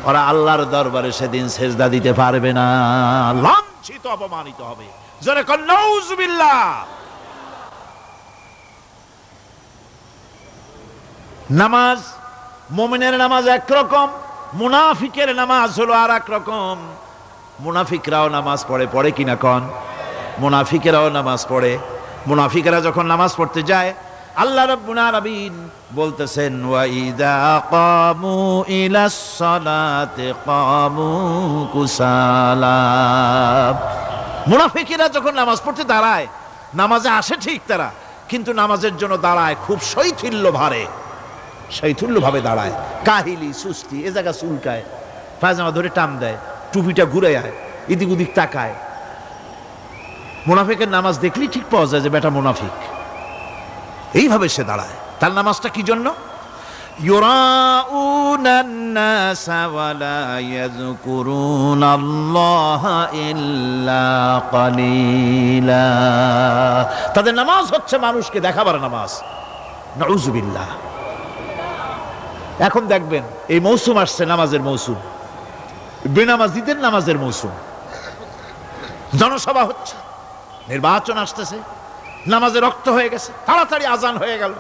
ওরা আল্লাহর দরবারে সেদিন সেজদা দিতে পারবে না, লাঞ্ছিত অপমানিত হবে। যারা কন নাউযুবিল্লাহ। নামাজ, মুমিনের নামাজ একরকম, মুনাফিকের নামাজ হলো আর এক রকম। মুনাফিকরাও নামাজ পড়ে, পড়ে কিনা কন? মুনাফিকেরাও নামাজ পড়ে। মুনাফিকেরা যখন নামাজ পড়তে যায়, আল্লাহ রাব্বুল আলামিন বলতেছেন ওয়া ইযা কামু ইলাস সালাতি কামু কুসালা। মুনাফিকেরা যখন নামাজ পড়তে দাঁড়ায়, নামাজে আসে ঠিক তারা, কিন্তু নামাজের জন্য দাঁড়ায় খুব শৈথিল্য ভারে, শৈথিল্য ভাবে দাঁড়ায়, কাহিলি সুস্তি, এ জায়গা চুলকায়, পায়জামা ধরে টান দেয়, টুপিটা ঘুরে আয়, এদিক ওদিক তাকায়। মুনাফিকের নামাজ দেখলেই ঠিক পাওয়া যায় যে বেটা মুনাফিক। এইভাবে সে দাঁড়ায়। তার নামাজটা কি জন্য? ইউরাউনান নাসা ওয়া লা ইয়াযকুরুনাল্লাহা ইল্লা কালিলা। তাদের নামাজ হচ্ছে মানুষকে দেখাবার নামাজ। নাউযুবিল্লাহ। এখন দেখবেন এই মৌসুম আসছে, নামাজের মৌসুম, বেনামাজিদের নামাজের মৌসুম। জনসভা হচ্ছে, নির্বাচন আসতেছে, নামাজে রক্ত হয়ে গেছে, তাড়াতাড়ি আজান হয়ে গেল।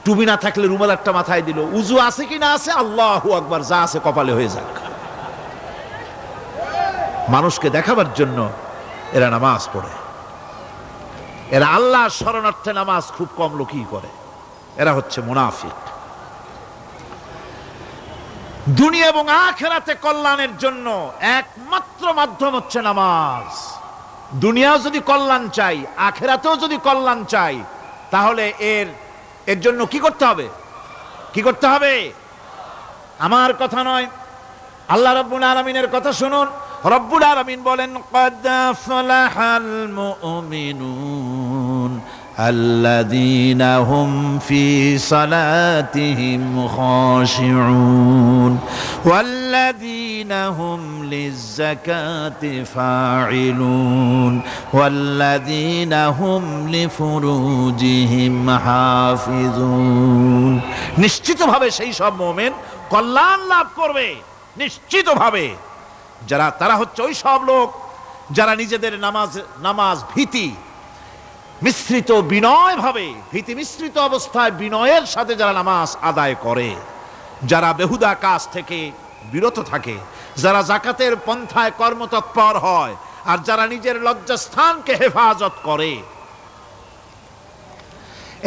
টুপি না থাকলে রুমাল একটা মাথায় দিল, উজু আছে কি না আছে, আল্লাহু আকবার, যা আছে কপালে হয়ে যাক। মানুষকে দেখাবার জন্য এরা নামাজ পড়ে। এরা আল্লাহর শরণার্থে নামাজ খুব কম লোকই করে। এরা হচ্ছে মুনাফিক। দুনিয়া এবং আখিরাতে কল্যাণের জন্য একমাত্র মাধ্যম হচ্ছে নামাজ। দুনিয়াও যদি কল্যাণ চাই, আখিরাতেও যদি কল্যাণ চাই, তাহলে এর জন্য কি করতে হবে? কি করতে হবে? আমার কথা নয়, আল্লাহ রাব্বুল আলামিনের কথা শুনুন। রব্বুল আলামিন বলেন ক্বাদ আফলাহাল মুমিনুন আল্লাযীনা হুম ফি সালাতিহিম খাশিউন ওয়াল্লাযীনা হুম লিয-যাকাতি ফাঈলুন ওয়াল্লাযীনা হুম লিফুরুজিহিম হাফিজুন। নিশ্চিতভাবে সেই সব মুমিন কল্যাণ লাভ করবে, নিশ্চিতভাবে। তারা হচ্ছে ওই সব লোক যারা নিজেদের নামাজ ভীতি মিশ্রিত, বিনয় ভাবে, ভীতি মিশ্রিত অবস্থায় বিনয়ের সাথে যারা নামাজ আদায় করে, যারা বেহুদা কাজ থেকে বিরত থাকে, যারা যাকাতের পন্থায় কর্মতৎপর হয়, আর যারা নিজের লজ্জাস্থানকে হেফাজত করে।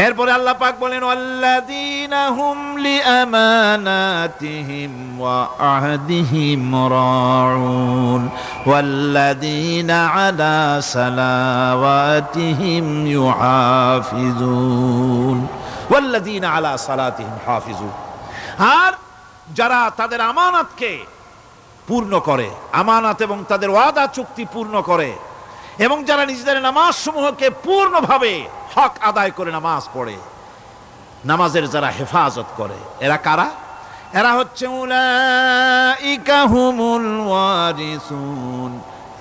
এরপরে আল্লাহ পাক বলেন ওয়াল্লাযীনা হুম লিআমানাতিহিম ওয়া আহদিহিম রাউন ওয়াল্লাযীনা আলা সালাওয়াতিহিম ইউহাফিজুন ওয়াল্লাযীনা আলা সালাতিহিম হাফিজুন। আর যারা তাদের আমানতকে পূর্ণ করে, আমানত এবং তাদের ওয়াদা চুক্তি পূর্ণ করে, এবং যারা নিজেদের নামাজ সমূহকে পূর্ণভাবে হক আদায় করে নামাজ পড়ে, নামাজের যারা হেফাজত করে, এরা কারা? এরা হচ্ছে উলাইকা হুমুল ওয়ারিসুন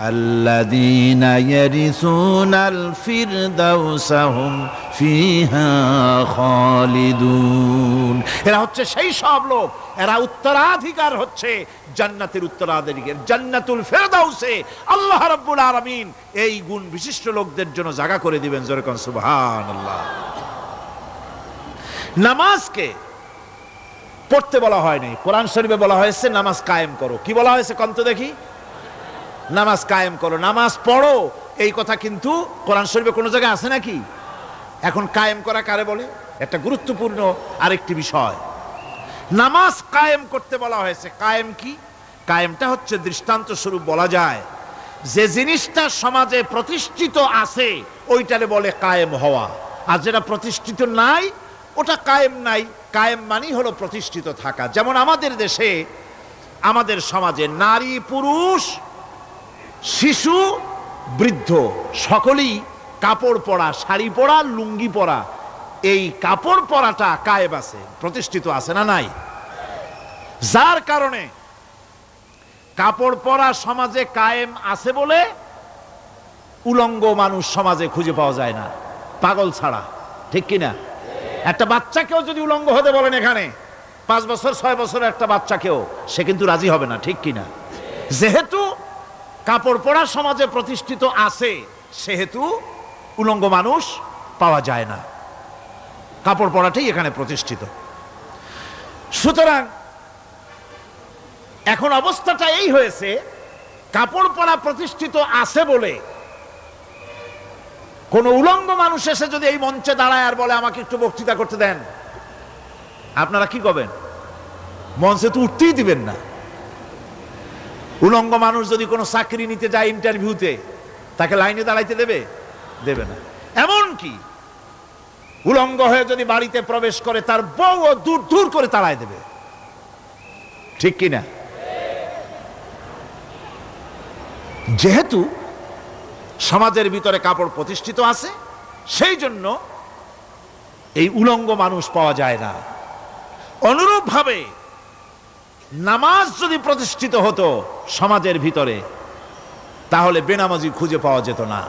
আল্লাযীনা ইয়ারিসুনাল ফিরদাউসা হুম ফিহা খালিদুন। এরা হচ্ছে সেই সব লোক, এরা উত্তরাধিকার হচ্ছে জান্নাতের উত্তরাধিকার, জান্নাতুল ফিরদাউসে আল্লাহ রাব্বুল আলামিন এই গুণ বিশিষ্ট লোকদের জন্য জায়গা করে দিবেন। জোরে কোন সুবহানাল্লাহ। নামাজকে পড়তে বলা হয়নি, কোরআন শরীফে বলা হয়েছে নামাজ কায়েম করো। কি বলা হয়েছে কন্ত দেখি? নামাজ কায়েম করো, নামাজ পড়ো। এই কথা কিন্তু কোরআন শরীফে কোনো জায়গায় আছে নাকি? এখন কায়েম করা কারে বলে? একটা গুরুত্বপূর্ণ আরেকটি বিষয়। নামাজ কায়েম করতে বলা হয়েছে। কায়েম কি? কায়েমটা হচ্ছে দৃষ্টান্ত স্বরূপ বলা যায় যে জিনিসটা সমাজে প্রতিষ্ঠিত আছে ওইটারে বলে কায়েম হওয়া, আর যেটা প্রতিষ্ঠিত নাই ওটা কায়েম নাই। কায়েম মানেই হলো প্রতিষ্ঠিত থাকা। যেমন আমাদের দেশে, আমাদের সমাজে নারী পুরুষ শিশু বৃদ্ধ সকলেই কাপড় পরা, শাড়ি পরা, লুঙ্গি পরা, এই কাপড় পরাটা কায়েম আছে, প্রতিষ্ঠিত আছে না নাই? যার কারণে কাপড় পরা সমাজে কায়েম আছে বলে উলঙ্গ মানুষ সমাজে খুঁজে পাওয়া যায় না, পাগল ছাড়া, ঠিক কিনা? একটা বাচ্চাকেও যদি উলঙ্গ হতে বলেন এখানে, 5 বছর 6 বছরের একটা বাচ্চাকেও, সে কিন্তু রাজি হবে না, ঠিক কিনা? যেহেতু কাপড় পরা সমাজে প্রতিষ্ঠিত আছে, সেহেতু উলঙ্গ মানুষ পাওয়া যায় না, কাপড় পরাটাই এখানে প্রতিষ্ঠিত। সুতরাং এখন অবস্থাটা এই হয়েছে, কাপড় পরা প্রতিষ্ঠিত আছে বলে কোন উলঙ্গ মানুষ এসে যদি এই মঞ্চে দাঁড়ায় আর বলে আমাকে একটু বক্তৃতা করতে দেন, আপনারা কি করবেন? মঞ্চে তো উঠতেই দিবেন না। উলঙ্গ মানুষ যদি কোনো চাকরি নিতে যায় ইন্টারভিউতে, তাকে লাইনে দাঁড়াইতে দেবে? দেবে না। এমন কি উলঙ্গ হয়ে যদি বাড়িতে প্রবেশ করে, তার বউ দূর দূর করে তাড়ায় দেবে, ঠিক কিনা? যেহেতু সমাজের ভিতরে কাপড় প্রতিষ্ঠিত আছে, সেই জন্য এই উলঙ্গ মানুষ পাওয়া যায় না। অনুরূপভাবে নামাজ যদি প্রতিষ্ঠিত হতো সমাজের ভিতরে, তাহলে বেনামাজি খুঁজে পাওয়া যেত না।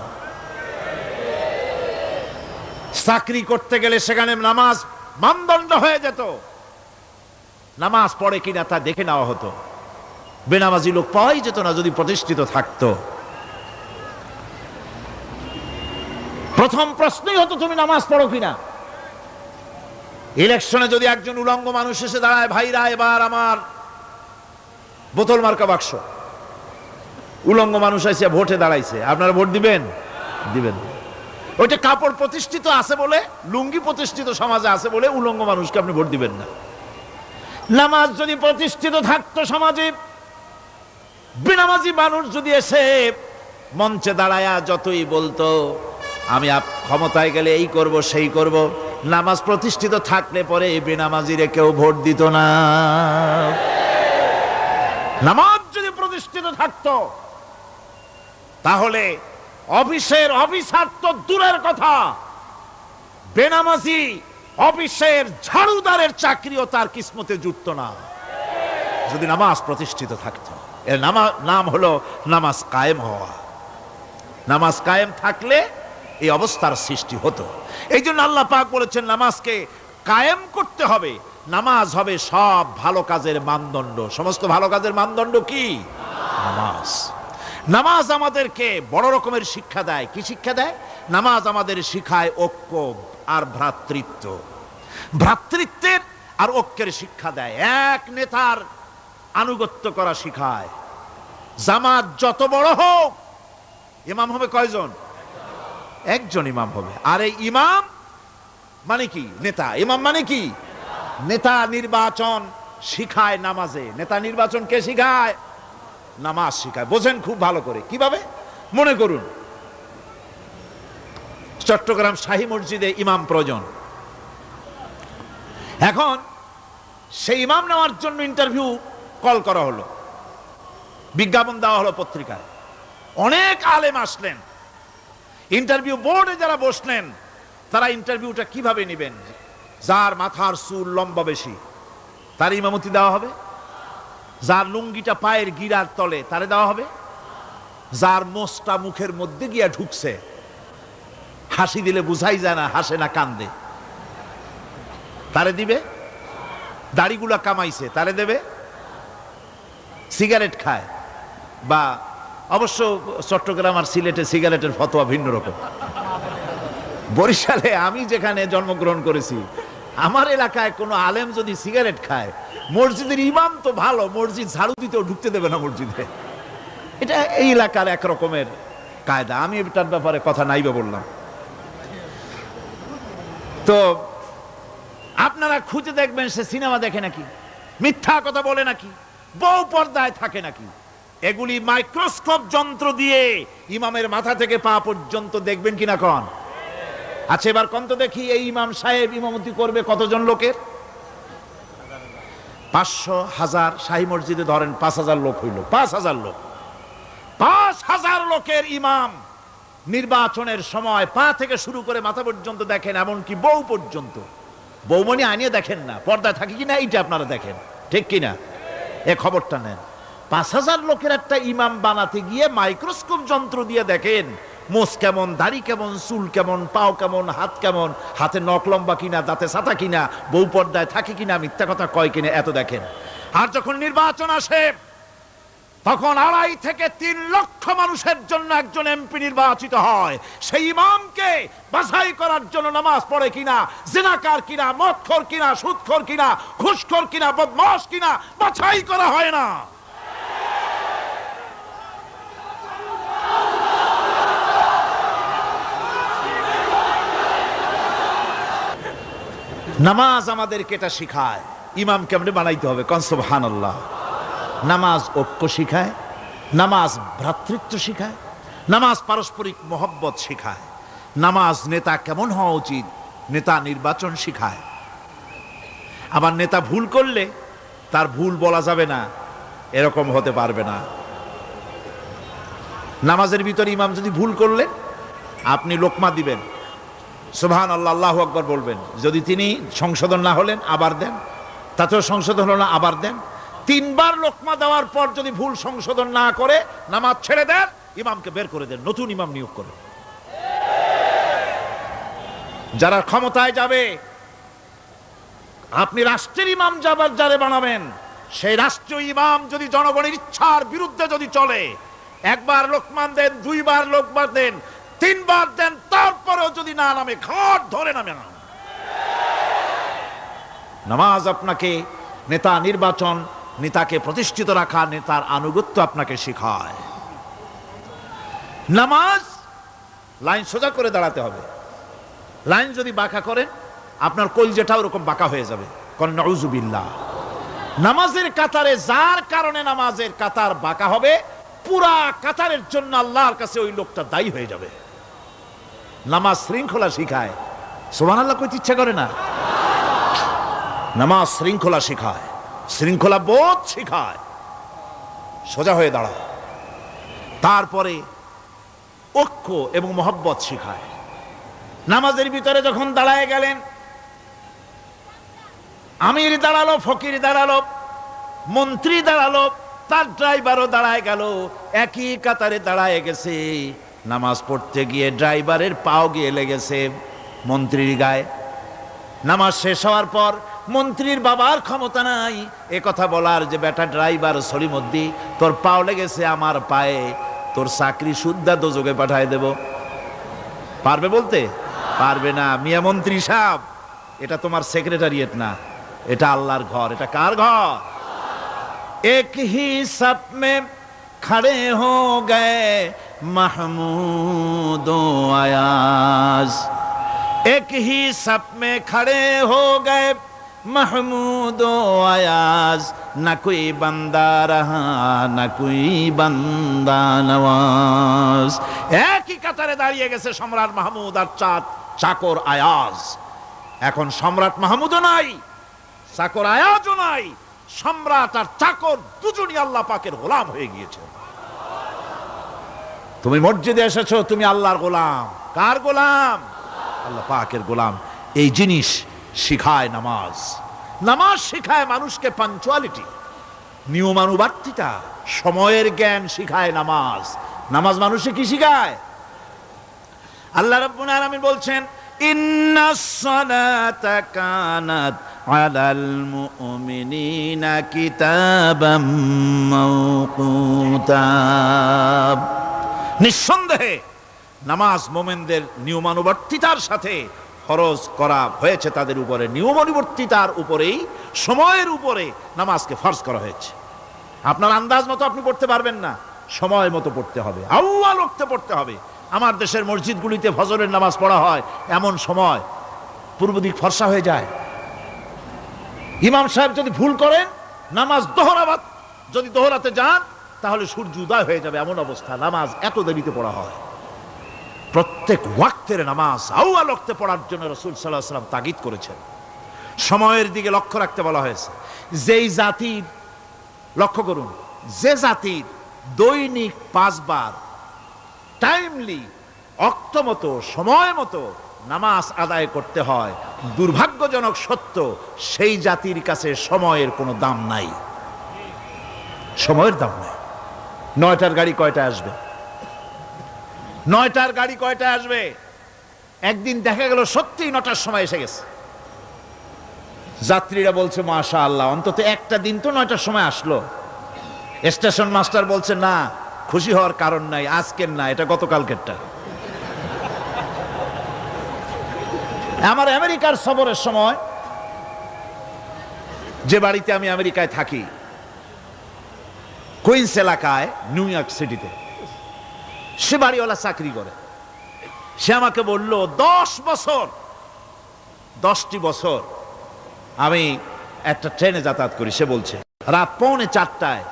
চাকরি করতে গেলে সেখানে নামাজ মানদণ্ড হয়ে যেত, নামাজ পড়ে কিনা তা দেখে নেওয়া হতো, বেনামাজি লোক পাওয়াই যেত না যদি প্রতিষ্ঠিত থাকতো। প্রথম প্রশ্নই হতো তুমি নামাজ পড়ো কিনা। ইলেকশনে যদি একজন উলঙ্গ মানুষ এসে দাঁড়ায়, ভাইরা এবার আমার বোতল মার্কা বাক্স, উলঙ্গ মানুষ এসে ভোটে দাঁড়াইছে, আপনারা ভোট দিবেন? দিবেন। ওইটা কাপড় প্রতিষ্ঠিত আছে বলে, লুঙ্গি প্রতিষ্ঠিত সমাজে আছে বলে উলঙ্গ মানুষকে আপনি ভোট দিবেন না। নামাজ যদি প্রতিষ্ঠিত থাকতো সমাজে, বেনামাজি মানুষ যদি এসে মঞ্চে দাঁড়ায়া যতই বলতো আমি ক্ষমতায় গেলে এই করব সেই করব, নামাজ প্রতিষ্ঠিত থাকলে পরে এই বেনামাজিরে কেউ ভোট দিত না। নামাজ যদি প্রতিষ্ঠিত থাকতো, তাহলে অফিসের অফিসার তো দূরের কথা, বেনামাজি অফিসের ঝাড়ুদারের চাকরিও তার কিসমতে জুটতো না, যদি নামাজ প্রতিষ্ঠিত থাকতো। এর নাম হলো নামাজ কায়েম হওয়া। নামাজ কায়েম থাকলে এই অবস্থার সৃষ্টি হতো। এই জন্য আল্লাহ পাক বলেছেন নামাজকে কায়েম করতে হবে। নামাজ হবে সব ভালো কাজের মানদণ্ড। সমস্ত ভালো কাজের মানদণ্ড কি? নামাজ। নামাজ আমাদেরকে বড় রকমের শিক্ষা দেয়। কি শিক্ষা দেয়? নামাজ আমাদের শিখায় ঐক্য আর ভ্রাতৃত্ব। ভ্রাতৃত্বের আর ঐক্যের শিক্ষা দেয়। এক নেতার আনুগত্য করা শিখায়। জামাত যত বড় হোক, ইমাম হবে কয়জন? একজন ইমাম হবে। আর এই ইমাম মানে কি? নেতা। ইমাম মানে কি? নেতা নির্বাচন শিখায় নামাজে। নেতা নির্বাচন কে শিখায়? নামাজ শিখায়। বোঝেন খুব ভালো করে। কিভাবে? মনে করুন চট্টগ্রাম শাহী মসজিদে ইমাম প্রয়োজন। এখন সেই ইমাম নেওয়ার জন্য ইন্টারভিউ কল করা হলো, বিজ্ঞাপন দেওয়া হলো পত্রিকায়। অনেক আলেম আসলেন। ইন্টারভিউ বোর্ডে যারা বসলেন, তারা ইন্টারভিউটা কিভাবে নেবেন? যার মাথার চুল লম্বা বেশি তার ইমামতি দেওয়া হবে। যার লুঙ্গিটা পায়ের গিরার তলে তারে দেওয়া হবে। যার মোষটা মুখের মধ্যে গিয়া ঢুকছে, হাসি দিলে বুঝাই যায় না হাসে না কান্দে, তারে দিবে। দাড়িগুলা কামাইছে তারে দেবে। সিগারেট খায়, বা অবশ্য চট্টগ্রাম আর সিলেটে সিগারেটের ফতোয়া ভিন্ন রকম। বরিশালে আমি যেখানে জন্মগ্রহণ করেছি, আমার এলাকায় কোনো আলেম যদি সিগারেট খায়, মসজিদের ইমাম তো ভালো, মসজিদ ঝাড়ু দিতেও ঢুকতে দেবে না মসজিদে। এটা এই এলাকার এক রকমের কায়দা। আমি এটার ব্যাপারে কথা নাইবা বললাম। তো আপনারা খুঁজে দেখবেন সে সিনেমা দেখে নাকি, মিথ্যা কথা বলে নাকি, বউ পর্দায় থাকে নাকি। এগুলি মাইক্রোস্কোপ যন্ত্র দিয়ে ইমামের মাথা থেকে পা পর্যন্ত দেখবেন কিনা কন? আচ্ছা এবার কত দেখি, এই ইমাম সাহেব ইমামতি করবে কতজন লোকের? 500, 1000। শাহী মসজিদে ধরেন 5000 লোক হইল। 5000 লোক, 5000 লোকের ইমাম নির্বাচনের সময় পা থেকে শুরু করে মাথা পর্যন্ত দেখেন, এমনকি বউ পর্যন্ত। বৌমনি আনিয়ে দেখেন না, পর্দায় থাকে কিনা এইটা আপনারা দেখেন, ঠিক কিনা? এ খবরটা নেন। 5,000 লোকের একটা ইমাম বানাতে গিয়ে মাইক্রোস্কোপ যন্ত্র দিয়ে দেখেন মোষ কেমন, দাড়ি কেমন, চুল কেমন, পাও কেমন, হাত কেমন, হাতে নখ লম্বা কিনা, দাঁতে ছাতা কিনা, বউ পর্দায় থাকে কিনা, মিথ্যা কথা কয় কিনা, এত দেখেন। আর যখন নির্বাচন আসে তখন 2.5 থেকে 3 লক্ষ মানুষের জন্য একজন এমপি নির্বাচিত হয়। সেই ইমামকে বাছাই করার জন্য নামাজ পড়ে কিনা, জিনাকার কিনা, মদখোর কিনা, সুদখোর কিনা, ঘুষখোর কিনা, বদমাশ কিনা বাছাই করা হয় না। নামাজ আমাদেরকে এটা শিখায় ইমাম কেমনে বানাইতে হবে। কোন সুবহানাল্লাহ। নামাজ ঐক্য শিখায়, নামাজ ভ্রাতৃত্ব শিখায়, নামাজ পারস্পরিক মহব্বত শিখায়, নামাজ নেতা কেমন হওয়া উচিত, নেতা নির্বাচন শিখায়। আবার নেতা ভুল করলে তার ভুল বলা যাবে না, এরকম হতে পারবে না। নামাজের ভিতরে ইমাম যদি ভুল করলেন, আপনি লোকমা দিবেন, সুবহানাল্লাহ, আল্লাহু আকবার বলবেন। যদি তিনি সংশোধন না হলেন আবার দেন, তাতেও সংশোধন হলো না আবার দেন। 3 বার লোকমা দেওয়ার পর যদি ভুল সংশোধন না করে নামাজ ছেড়ে দেন, ইমামকে বের করে দেন, নতুন ইমাম নিয়োগ করেন। যারা ক্ষমতায় যাবে, আপনি রাষ্ট্রের ইমাম যারে বানাবেন, সেই রাষ্ট্রীয় ইমাম যদি জনগণের ইচ্ছার বিরুদ্ধে যদি চলে, 1 বার লোকমান দেন, 2 বার লোকমান দেন, 3 বার দেন, তারপরেও যদি না নামে, ঘাট ধরে নামে না। নামাজ আপনাকে নেতা নির্বাচন, নেতাকে প্রতিষ্ঠিত রাখা, নেতার আনুগত্য আপনাকে শেখায়। নামাজ লাইন সোজা করে দাঁড়াতে হবে। লাইন যদি বাঁকা করেন, আপনার কলজেটা ওরকম বাঁকা হয়ে যাবে। কোন নাউযুবিল্লাহ। নামাজের কাতারে যার কারণে নামাজের কাতার বাঁকা হবে, পুরা কাতারের জন্য আল্লাহর কাছে ওই লোকটা দায়ী হয়ে যাবে। নামাজ শৃঙ্খলা শিখায়। সুবহানাল্লাহ কইতে ইচ্ছা করে না? নামাজ শৃঙ্খলা শিখায়, শৃঙ্খলা বোধ শিখায়, সোজা হয়ে দাঁড়ায়। তারপরে ঐক্য এবং মহব্বত শিখায়। নামাজের ভিতরে যখন দাঁড়ায় গেলেন, আমির দাঁড়ালো, ফকির দাঁড়ালো, মন্ত্রী দাঁড়ালো, তার ড্রাইভারও দাঁড়ায় গেল, একই কাতারে দাঁড়ায় গেছে। নামাজ পড়তে গিয়ে ড্রাইভারের পাও গিয়ে লেগেছে মন্ত্রীর গায়ে। নামাজ শেষ হওয়ার পর মন্ত্রীর বাবার ক্ষমতা নাই এ কথা বলার যে বেটা ড্রাইভার সলিমুদ্দি, তোর পাও লেগেছে আমার পায়ে, তোর চাকরি সুদ্ধা দোজকে পাঠায় দেব। পারবে বলতে? পারবে না। মিয়া মন্ত্রী সাহেব, এটা তোমার সেক্রেটারিয়েট না, এটা আল্লাহর ঘর। এটা কার ঘর? এক হি সাপ মে খড়ে হো গয়ে মাহমুদ ও আয়াজ, এক হি সাপ মে খড়ে হো গয়ে महमूद आयाज, न कोई बंदा रहा न कोई बंदा नवाज। একই কাতারে দাঁড়িয়ে গেছে সম্রাট মাহমুদ আর চাকর আয়াজ। এখন সম্রাট মাহমুদও নাই, চাকর আয়াজও নাই, সম্রাট আর চাকর দুজনই আল্লাহ পাকের গোলাম হয়ে গিয়েছে। তুমি মসজিদে এসেছো, তুমি আল্লাহর গোলাম। কার গোলাম? আল্লাহ পাকের গোলাম। এই জিনিস শিখায় নামাজ। নামাজ শিখায় মানুষকে পাঞ্চুয়ালিটি, নিয়মানুবর্তিতা, সময়ের জ্ঞান শিখায় নামাজ। নামাজ মানুষকে কি শিখায়? আল্লাহ রাব্বুল আলামিন বলছেন, ইন্নাস সালাতা কানাত আলাল মুমিনিনা কিতাবাম মাওকুতা। নিঃসন্দেহে নামাজ মুমিনদের নিয়মানুবর্তিতার সাথে ফরজ করা হয়েছে, তাদের উপরে নিয়মানুবর্তিতার উপরেই, সময়ের উপরে নামাজকে ফরজ করা হয়েছে। আপনার আন্দাজ মতো আপনি পড়তে পারবেন না, সময় মতো পড়তে হবে, আউয়াল ওয়াক্তে পড়তে হবে। আমার দেশের মসজিদগুলিতে ফজরের নামাজ পড়া হয় এমন সময় পূর্ব দিক ফর্সা হয়ে যায়। ইমাম সাহেব যদি ভুল করেন, নামাজ যদি দোহরাতে যান, তাহলে সূর্য উদয় হয়ে যাবে, এমন অবস্থা। নামাজ এত দেরিতে পড়া হয়। প্রত্যেক ওয়াক্তের নামাজ আউয়াল ওয়াক্তে পড়ার জন্য রাসূল সাল্লাল্লাহু আলাইহি ওয়াসাল্লাম তাগিদ করেছেন। সময়ের দিকে লক্ষ্য রাখতে বলা হয়েছে। যেই জাতির, লক্ষ্য করুন, যে জাতির দৈনিক 5 বার টাইমলি অক্ত মতো সময় মতো নামাজ আদায় করতে হয়। দুর্ভাগ্যজনক সত্য, সেই জাতির কাছে সময়ের কোনো দাম নাই। সময়ের দাম নাই। 9টার গাড়ি কয়টায় আসবে? 9টার গাড়ি কয়টায় আসবে? একদিন দেখা গেল সত্যি 9টার সময় এসে গেছে। যাত্রীরা বলছে মাশাআল্লাহ, অন্তত একটা দিন তো 9টার সময় আসলো। স্টেশন মাস্টার বলছে না, খুশি হওয়ার কারণ নাই, আজকের না, এটা গতকালকেরটা। আমার আমেরিকার সফরের সময়, যে বাড়িতে আমি আমেরিকায় থাকি, কুইন্স এলাকায়, নিউ ইয়র্ক সিটিতে, সে বাড়িওয়ালা চাকরি করে। সে আমাকে বলল 10টি বছর আমি একটা ট্রেনে যাতায়াত করি। সে বলছে রাত 3:45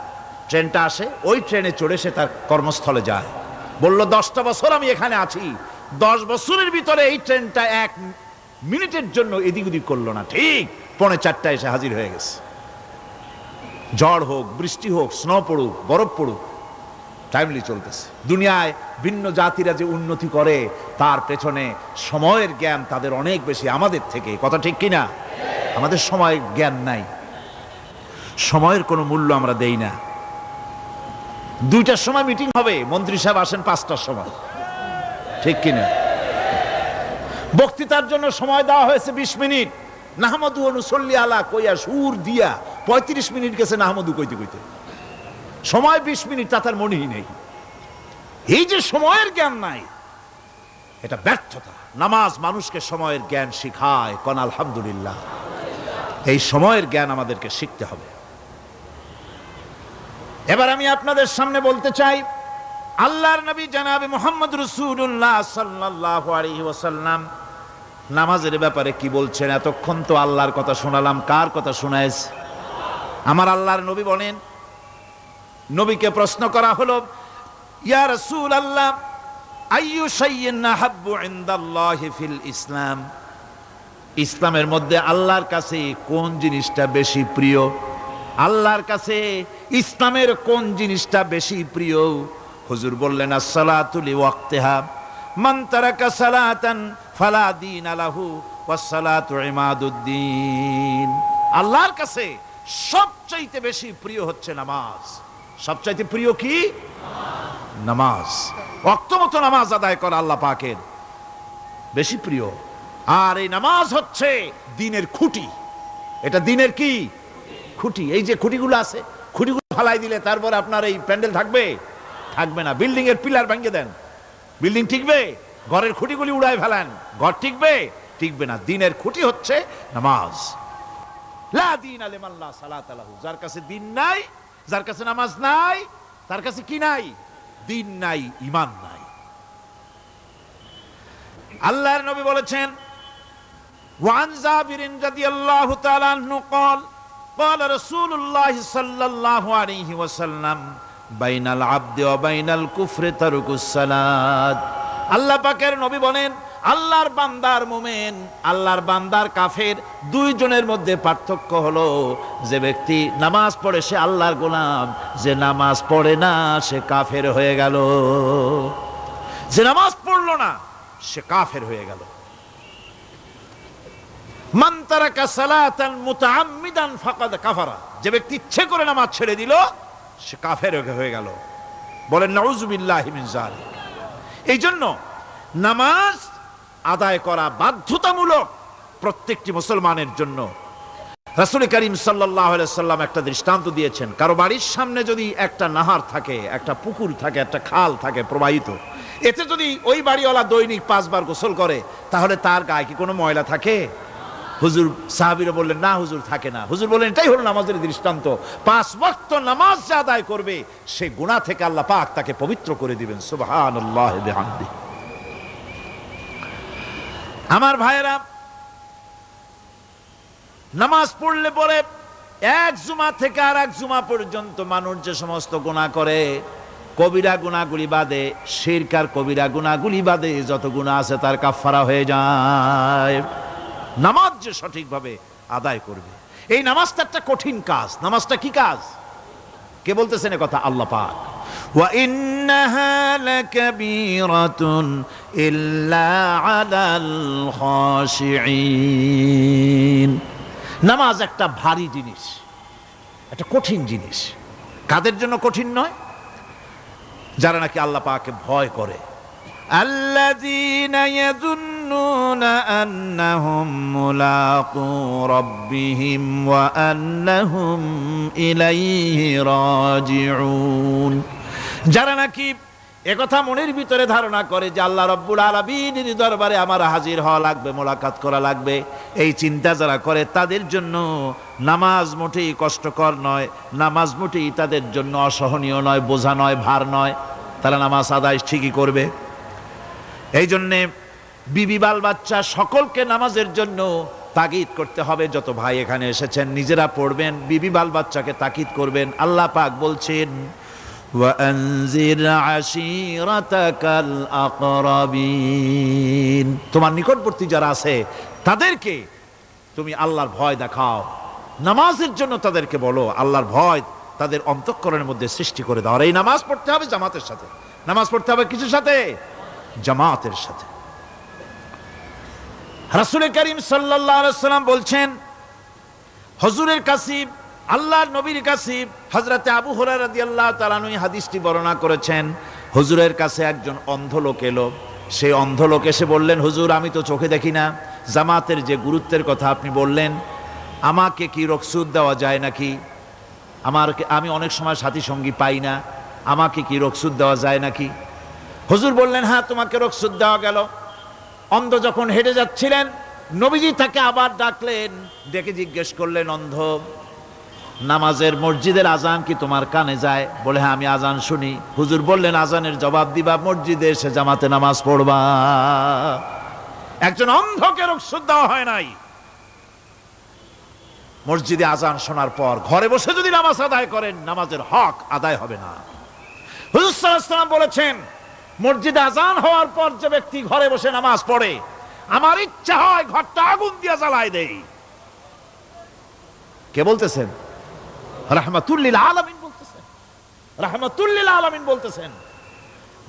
ট্রেনটা আসে, ওই ট্রেনে চড়ে সে তার কর্মস্থলে যায়। বলল 10টা বছর আমি এখানে আছি, 10 বছরের ভিতরে এই ট্রেনটা 1 মিনিটের জন্য এদিক ওদিক করলো না, ঠিক 3:45 এসে হাজির হয়ে গেছে। ঝড় হোক, বৃষ্টি হোক, স্নো পড়ুক, বরফ পড়ুক, টাইমলি চলতেছে। দুনিয়ায় ভিন্ন জাতিরা যে উন্নতি করে, তার পেছনে সময়ের জ্ঞান তাদের অনেক বেশি আমাদের থেকে। কথা ঠিক কিনা? আমাদের সময়ের জ্ঞান নাই, সময়ের কোনো মূল্য আমরা দেই না। 2টার সময় মিটিং হবে, মন্ত্রী সাহেব আসেন 5টার সময়, ঠিক কিনা? বক্তৃতার জন্য সময় দেওয়া হয়েছে 20 মিনিট, নাহমাদু ওয়া নুসাল্লি আলা কইয়া সুর দিয়া 35 মিনিট গেছে নাহমাদু কইতে কইতে। সময় 20 মিনিট, তা তার মনেই নেই। এই যে সময়ের জ্ঞান নাই, এটা ব্যর্থতা। নামাজ মানুষকে সময়ের জ্ঞান শিখায়। কোন আলহামদুলিল্লাহ। এই সময়ের জ্ঞান আমাদেরকে শিখতে হবে। এবার আমি আপনাদের সামনে বলতে চাই, আল্লাহর নবী জনাবে মুহাম্মদ রাসূলুল্লাহ সাল্লাল্লাহু আলাইহি ওয়াসাল্লাম নামাজের ব্যাপারে কি বলছেন। এতক্ষণ তো আল্লাহর কথা শোনালাম, কার কথা শোনাইছে? আমার আল্লাহর নবী বলেন, নবীকে প্রশ্ন করা হলো, ইয়া রাসূলুল্লাহ আইয়ু শাইইন আহাব্বু ইনদাল্লাহি ফিল ইসলাম, ইসলামের মধ্যে আল্লাহর কাছে কোন জিনিসটা বেশি প্রিয়? আল্লাহর কাছে ইসলামের কোন জিনিসটা বেশি প্রিয়? হুজুর বললেন, as-সালাতু লিওয়াক্তিহা, মান তারাকা সালাতান ফালা দীন লাহু ওয়াস-সালাতু ইমাদুদ্দিন। আল্লাহর কাছে সবচাইতে বেশি প্রিয় হচ্ছে নামাজ। সবচাইতে প্রিয় কি? নামাজ। ওয়াক্ত মতো নামাজ আদায় করা আল্লাহ পাকের বেশি প্রিয়। আর এই নামাজ হচ্ছে দ্বীনের খুঁটি। এটা দ্বীনের কি? খুঁটি। এই যে খুঁটিগুলো আছে, খুঁটিগুলো ফালাই দিলে তারপর আপনার এই প্যান্ডেল থাকবে? থাকবে না। বিল্ডিং এর পিলার ভেঙে দেন, বিল্ডিং টিকবে? ঘরের খুঁটিগুলি উড়ায় ফেলেন, ঘর টিকবে? টিকবে না। দ্বীনের খুঁটি হচ্ছে নামাজ। লা দীনা লিমান লা সালাতা লাহু, যার কাছে দ্বীন নাই, যার কাছে নামাজ নাই, তার কাছে কি নাই? দ্বীন নাই, ঈমান নাই। আল্লাহর নবী বলেছেন, ওয়ান জাবির রাদিয়াল্লাহু তাআলা আনহু قال قال رسول الله صلى الله عليه وسلم بين العبد وبين الكفر ترك الصلاة। আল্লাহ পাকের নবী বলেন, আল্লাহর বান্দার মুমিন, আল্লাহর বান্দার কাফের, দুইজনের মধ্যে পার্থক্য হলো, যে ব্যক্তি নামাজ পড়ে সে আল্লাহর গোলাম, যে নামাজ পড়ে না সে কাফের হয়ে গেল। যে নামাজ পড়লো না সে কাফের হয়ে গেল। মান তারাকা সালাতান মুতাআম্মিদান ফাকাদ কাফারা, যে ব্যক্তি ইচ্ছে করে নামাজ ছেড়ে দিল সে কাফের হয়ে গেল। বলেন নাউযুবিল্লাহি মিন যালিক। এই জন্য নামাজ আদায় করা বাধ্যতামূলক প্রত্যেকটি মুসলমানের জন্য। রাসূল করিম সাল্লাল্লাহু আলাইহি সাল্লাম একটা দৃষ্টান্ত দিয়েছেন, কারো বাড়ির সামনে যদি একটা নাহার থাকে, একটা পুকুর থাকে, একটা খাল থাকে প্রবাহিত, এতে যদি ওই বাড়িওয়ালা দৈনিক 5 বার গোসল করে, তাহলে তার গায়ে কি কোনো ময়লা থাকে? হুজুর, সাহাবীরা বললেন না হুজুর, থাকে না। হুজুর বললেন, এটাই হলো নামাজের দৃষ্টান্ত। 5 ওয়াক্ত নামাজ যে আদায় করবে, সে গুনাহ থেকে আল্লাহ পাক তাকে পবিত্র করে দিবেন। সুবহানাল্লাহি বিহামদি। আমার ভাইয়েরা, নামাজ পড়লে পরে এক জুমা থেকে আর এক জুমা পর্যন্ত মানুষ যে সমস্ত গুনাহ করে, কবিরা গুনাহগুলি বাদে, শিরক আর কবিরা গুনাহগুলি বাদে যত গুনাহ আছে তার কাফারা হয়ে যায়। নামাজ যে সঠিকভাবে আদায় করবে, এই নামাজটা একটা কঠিন কাজ। নামাজটা কি কাজ? কে বলতেছেন এ কথা? আল্লাহ পাক। ওয়া ইন্নাহা লাকাবীরাতুন ইল্লা আলাল খাশিঈন। নামাজ একটা ভারী জিনিস, একটা কঠিন জিনিস। কাদের জন্য কঠিন নয়? যারা নাকি আল্লাহ পাককে ভয় করে। আল্লাযীনা ইয়াযুন্নুনা আন্নাহুম মুলাকু রাব্বিহিম ওয়া আন্নাহুম ইলাইহি রাজিউন। যারা নাকি একথা মনের ভিতরে ধারণা করে যে আল্লাহ রাব্বুল আলামিনের দরবারে আমার হাজির হওয়া লাগবে, মোলাকাত করা লাগবে, এই চিন্তা যারা করে তাদের জন্য নামাজ মোটেই কষ্টকর নয়, নামাজ মোটেই তাদের জন্য অসহনীয় নয়, বোঝা নয়, ভার নয়। তারা নামাজ আদায় ঠিকই করবে। এই জন্যে বিবি বাল বাচ্চা সকলকে নামাজের জন্য তাগিদ করতে হবে। যত ভাই এখানে এসেছেন নিজেরা পড়বেন, বিবি বাল বাচ্চাকে তাকিদ করবেন। আল্লাহ পাক বলছেন ওয়ানজির আশিরাতাকাল আকরাবিন, তোমার নিকটবর্তী যারা আছে তাদেরকে তুমি আল্লাহর ভয় দেখাও। নামাজের জন্য তাদেরকে বলো, আল্লাহর ভয় তাদের অন্তঃকরণের মধ্যে সৃষ্টি করে দাও। আর এই নামাজ পড়তে হবে জামাতের সাথে। নামাজ পড়তে হবে কিসের সাথে? জামাতের সাথে। রাসূল করিম সাল্লাল্লাহু আলাইহি ওয়াসাল্লাম বলছেন, হুজুরের কাছে, আল্লাহর নবীর কাছে হযরতে আবু হুরায়রা রাদিয়াল্লাহু তাআলা আনহু হাদিসটি বর্ণনা করেছেন। হুজুরের কাছে একজন অন্ধ লোক এলো। সেই অন্ধ লোক এসে বললেন, হুজুর আমি তো চোখে দেখি না, জামাতের যে গুরুত্বের কথা আপনি বললেন, আমাকে কি রুখসত দেওয়া যায় নাকি? আমি অনেক সময় সাথী সঙ্গী পাই না, আমাকে কি রুখসত দেওয়া যায় নাকি? হুজুর বললেন, হ্যাঁ তোমাকে রুখসত দেওয়া গেল। অন্ধ যখন হেঁটে যাচ্ছিলেন, নবীজি তাকে আবার ডাকলেন, ডেকে জিজ্ঞেস করলেন, অন্ধ নামাজের মসজিদের আজান কি তোমার কানে যায়? বলে, হ্যাঁ আমি আজান শুনি। হুজুর বললেন, আজানের জবাব দিবা, মসজিদে এসে জামাতে নামাজ পড়বা। একজন অন্ধকে রুখসত দেওয়া হয় নাই। মসজিদে আজান শোনার পর ঘরে বসে যদি নামাজ আদায় করেন, নামাজের হক আদায় হবে না। হুজুর সাল্লাল্লাহু আলাইহি ওয়াসাল্লাম বলেছেন, মসজিদে আজান হওয়ার পর যে ব্যক্তি ঘরে বসে নামাজ পড়ে, আমার ইচ্ছা হয় ঘরটা আগুন দিয়ে জ্বালায় দেই। কে বলতেছেন? রাহমাতুল লিল আলামিন বলতেছেন। রাহমাতুল লিল আলামিন বলতেছেন,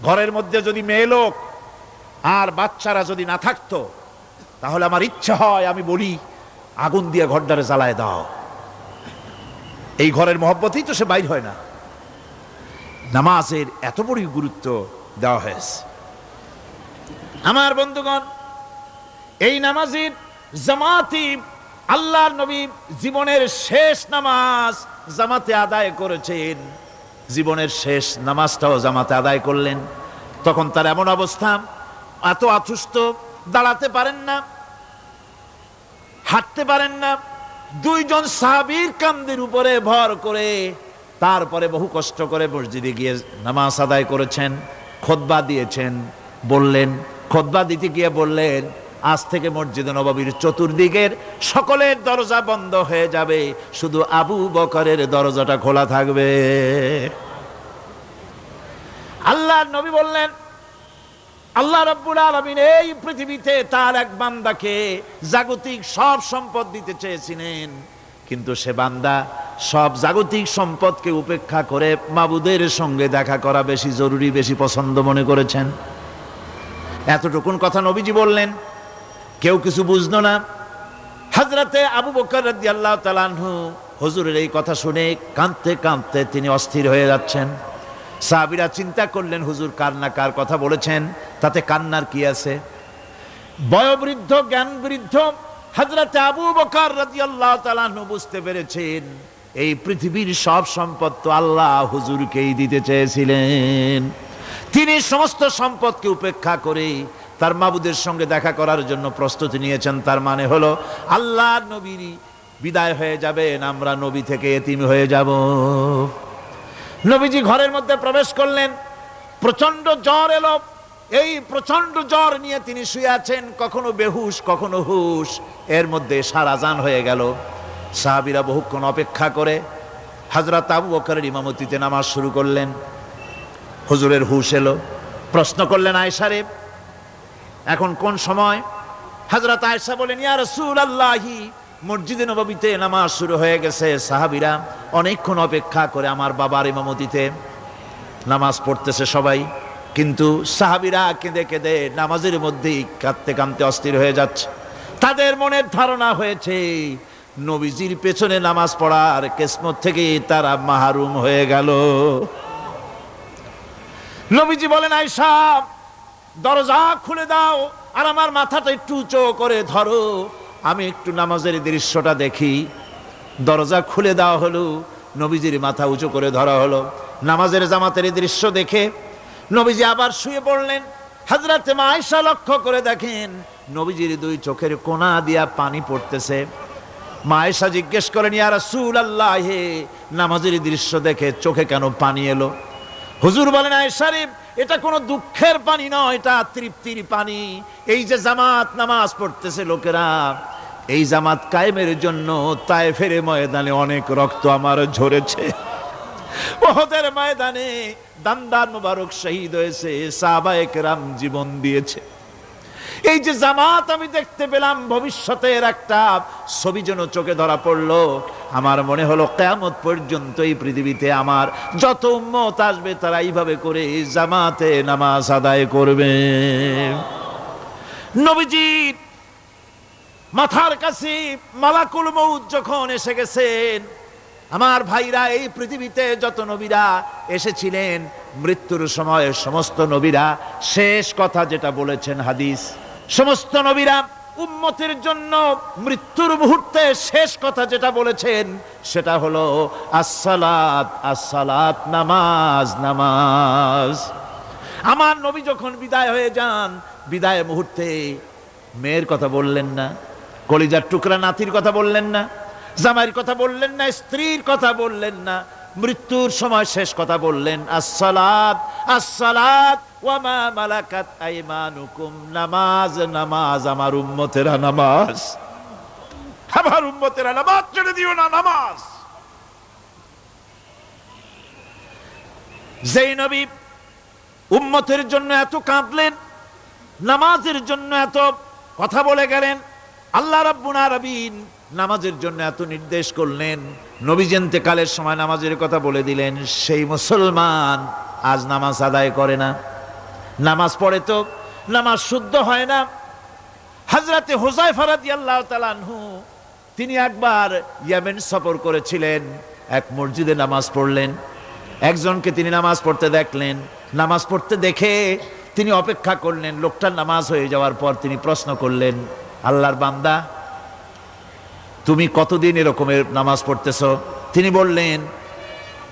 ঘরের মধ্যে যদি মেয়ে লোক আর বাচ্চারা যদি না থাকতো, তাহলে আমার ইচ্ছা হয় আমি বলি আগুন দিয়ে ঘরটারে জ্বালায় দাও। এই ঘরের মহব্বতেই তো সে বাইর হয় না। নামাজের এত বড় গুরুত্ব দেওয়া হয়েছে। আমার বন্ধুগণ, এই নামাজের জামাতি আল্লাহর নবী জীবনের শেষ নামাজ জামাতে আদায় করেছেন। জীবনের শেষ নামাজটাও জামাতে আদায় করলেন। তখন তার এমন অবস্থা, এত অসুস্থ, দাঁড়াতে পারেন না, হাঁটতে পারেন না। দুইজন সাহাবীর কাঁধের উপরে ভর করে তারপরে বহু কষ্ট করে মসজিদে গিয়ে নামাজ আদায় করেছেন। খুতবা দিয়েছেন, বললেন, খুতবা দিতে গিয়ে বললেন, আজ থেকে মসজিদে নববীর চতুর্দিকের সকলের দরজা বন্ধ হয়ে যাবে, শুধু আবু বকরের দরজাটা খোলা থাকবে। আল্লাহর নবী বললেন, আল্লাহ রাব্বুল আলামিন এই পৃথিবীতে তার এক বান্দাকে জাগতিক সব সম্পদ দিতে চেয়েছিলেন, কিন্তু সে বান্দা সব জাগতিক সম্পদকে উপেক্ষা করে মাবুদের সঙ্গে দেখা করা বেশি জরুরি, বেশি পছন্দ মনে করেছেন। এতটুকুন কথা নবীজি বললেন, কেউ কিছু বুঝলো না। হযরতে আবু বকর রাদিয়াল্লাহু তাআলা আনহু হুজুরের এই কথা শুনে কাঁদতে কাঁদতে তিনি অস্থির হয়ে যাচ্ছেন। সাহাবীরা চিন্তা করলেন, হুজুর কার না কার কথা বলেছেন, তাতে কান্নার কি আছে? বয়োবৃদ্ধ, জ্ঞান বৃদ্ধ হযরতে আবু বকর রাদিয়াল্লাহু তাআলা আনহু বুঝতে পেরেছেন, এই পৃথিবীর সব সম্পদ তো আল্লাহ হুজুরকেই দিতে চেয়েছিলেন। তিনি সমস্ত সম্পদকে উপেক্ষা করে তার মাবুদের সঙ্গে দেখা করার জন্য প্রস্তুতি নিয়েছেন। তার মানে হলো আল্লাহর নবীর বিদায় হয়ে যাবেন, আমরা নবী থেকে এতিম হয়ে যাব। নবীজি ঘরের মধ্যে প্রবেশ করলেন, প্রচন্ড জ্বর এলো। এই প্রচন্ড জ্বর নিয়ে তিনি শুয়ে আছেন, কখনো বেহুশ কখনো হুশ। এর মধ্যে সারা আজান হয়ে গেল। সাহাবীরা বহুক্ষণ অপেক্ষা করে হযরত আবু বকরের ইমামতিতে নামাজ শুরু করলেন। হুজুরের হুশ এলো, প্রশ্ন করলেন, আয়েশা রে এখন কোন সময়? হযরত আয়েশা বলেন, ইয়া রাসূলুল্লাহি মসজিদে নববীতে নামাজ শুরু হয়ে গেছে। সাহাবীরা অনেকক্ষণ অপেক্ষা করে আমার বাবার ইমামতিতে নামাজ পড়তেছে সবাই, কিন্তু সাহাবীরা কেঁদে কেঁদে নামাজের মধ্যেই কাঁদতে কাঁদতে অস্থির হয়ে যাচ্ছে। তাদের মনের ধারণা হয়েছে নবীজির পেছনে নামাজ পড়ার কিসমত থেকে তারা মাহরুম হয়ে গেল। নবীজি বলেন, আয়েশা দরজা খুলে দাও আর আমার মাথাটা একটু উঁচু করে ধরো, আমি একটু নামাজের দৃশ্যটা দেখি। দরজা খুলে দেওয়া হলো, নবীজির মাথা উঁচু করে ধরা হলো। নামাজের জামাতের দৃশ্য দেখে নবীজি আবার শুয়ে পড়লেন। হযরত মা আয়েশা লক্ষ্য করে দেখেন নবীজির দুই চোখের কোণা দিয়া পানি পড়তেছে। মা আয়েশা জিজ্ঞেস করেন, ইয়া রাসূলুল্লাহ, হে নামাজের দৃশ্য দেখে চোখে কেন পানি এলো? হুজুর বলেন, আয়েশা রে, এটা কোনো দুঃখের পানি নয়, এটা তৃপ্তির পানি। এই যে জামাত নামাজ পড়তেছে লোকেরা, এই জামাত কায়েমের জন্য তায়েফের ময়দানে অনেক রক্ত আমার ঝরেছে। উহুদের ময়দানে দান্দান মুবারক শহীদ হয়েছে, সাহাবায়ে কেরাম জীবন দিয়েছে। এই যে জামাত আমি দেখতে পেলাম, ভবিষ্যতের একটা ছবি যেন চোখে ধরা পড়লো। আমার মনে হলো কিয়ামত পর্যন্ত এই পৃথিবীতে আমার যত উম্মত আসবে তারা এইভাবে করে জামাতে নামাজ আদায় করবে। নবীজির মাথার কাছে মালাকুল মউত যখন এসে গেছেন, আমার ভাইরা, এই পৃথিবীতে যত নবীরা এসেছিলেন মৃত্যুর সময় সমস্ত নবীরা শেষ কথা যেটা বলেছেন, হাদিস, সমস্ত নবীরা উম্মতের জন্য মৃত্যুর মুহূর্তে শেষ কথা যেটা বলেছেন সেটা হলো আসসালাত, আসসালাত, নামাজ, নামাজ। আমার নবী যখন বিদায় হয়ে যান, বিদায় মুহূর্তে মেয়ের কথা বললেন না, কলিজার টুকরা নাতির কথা বললেন না, জামাইয়ের কথা বললেন না, স্ত্রীর কথা বললেন না, মৃত্যুর সময় শেষ কথা বললেন আসসালাত, আসসালাত ওয়া মা মালাকাত আইমানুকুম, নামাজ, নামাজ, আমার উম্মতেরা নামাজ, আমার উম্মতেরা নামাজ ছেড়ে দিও না, নামাজ। যেই নবী উম্মতের জন্য এত কাঁদলেন, নামাজের জন্য এত কথা বলে গেলেন, আল্লাহ রাব্বুল আলামিন নামাজের জন্য এত নির্দেশ করলেন, নবী ইন্তেকালের সময় নামাজের কথা বলে দিলেন, সেই মুসলমান আজ নামাজ আদায় করে না। নামাজ পড়ে তো নামাজ শুদ্ধ হয় না। হযরতে হুযায়ফা রাদিয়াল্লাহু তাআলা আনহু তিনি একবার ইয়েমেন সফর করেছিলেন, এক মসজিদে নামাজ পড়লেন। একজনকে তিনি নামাজ পড়তে দেখলেন, নামাজ পড়তে দেখে তিনি অপেক্ষা করলেন। লোকটার নামাজ হয়ে যাওয়ার পর তিনি প্রশ্ন করলেন, আল্লাহর বান্দা, তুমি কতদিন এরকমের নামাজ পড়তেছো? তিনি বললেন,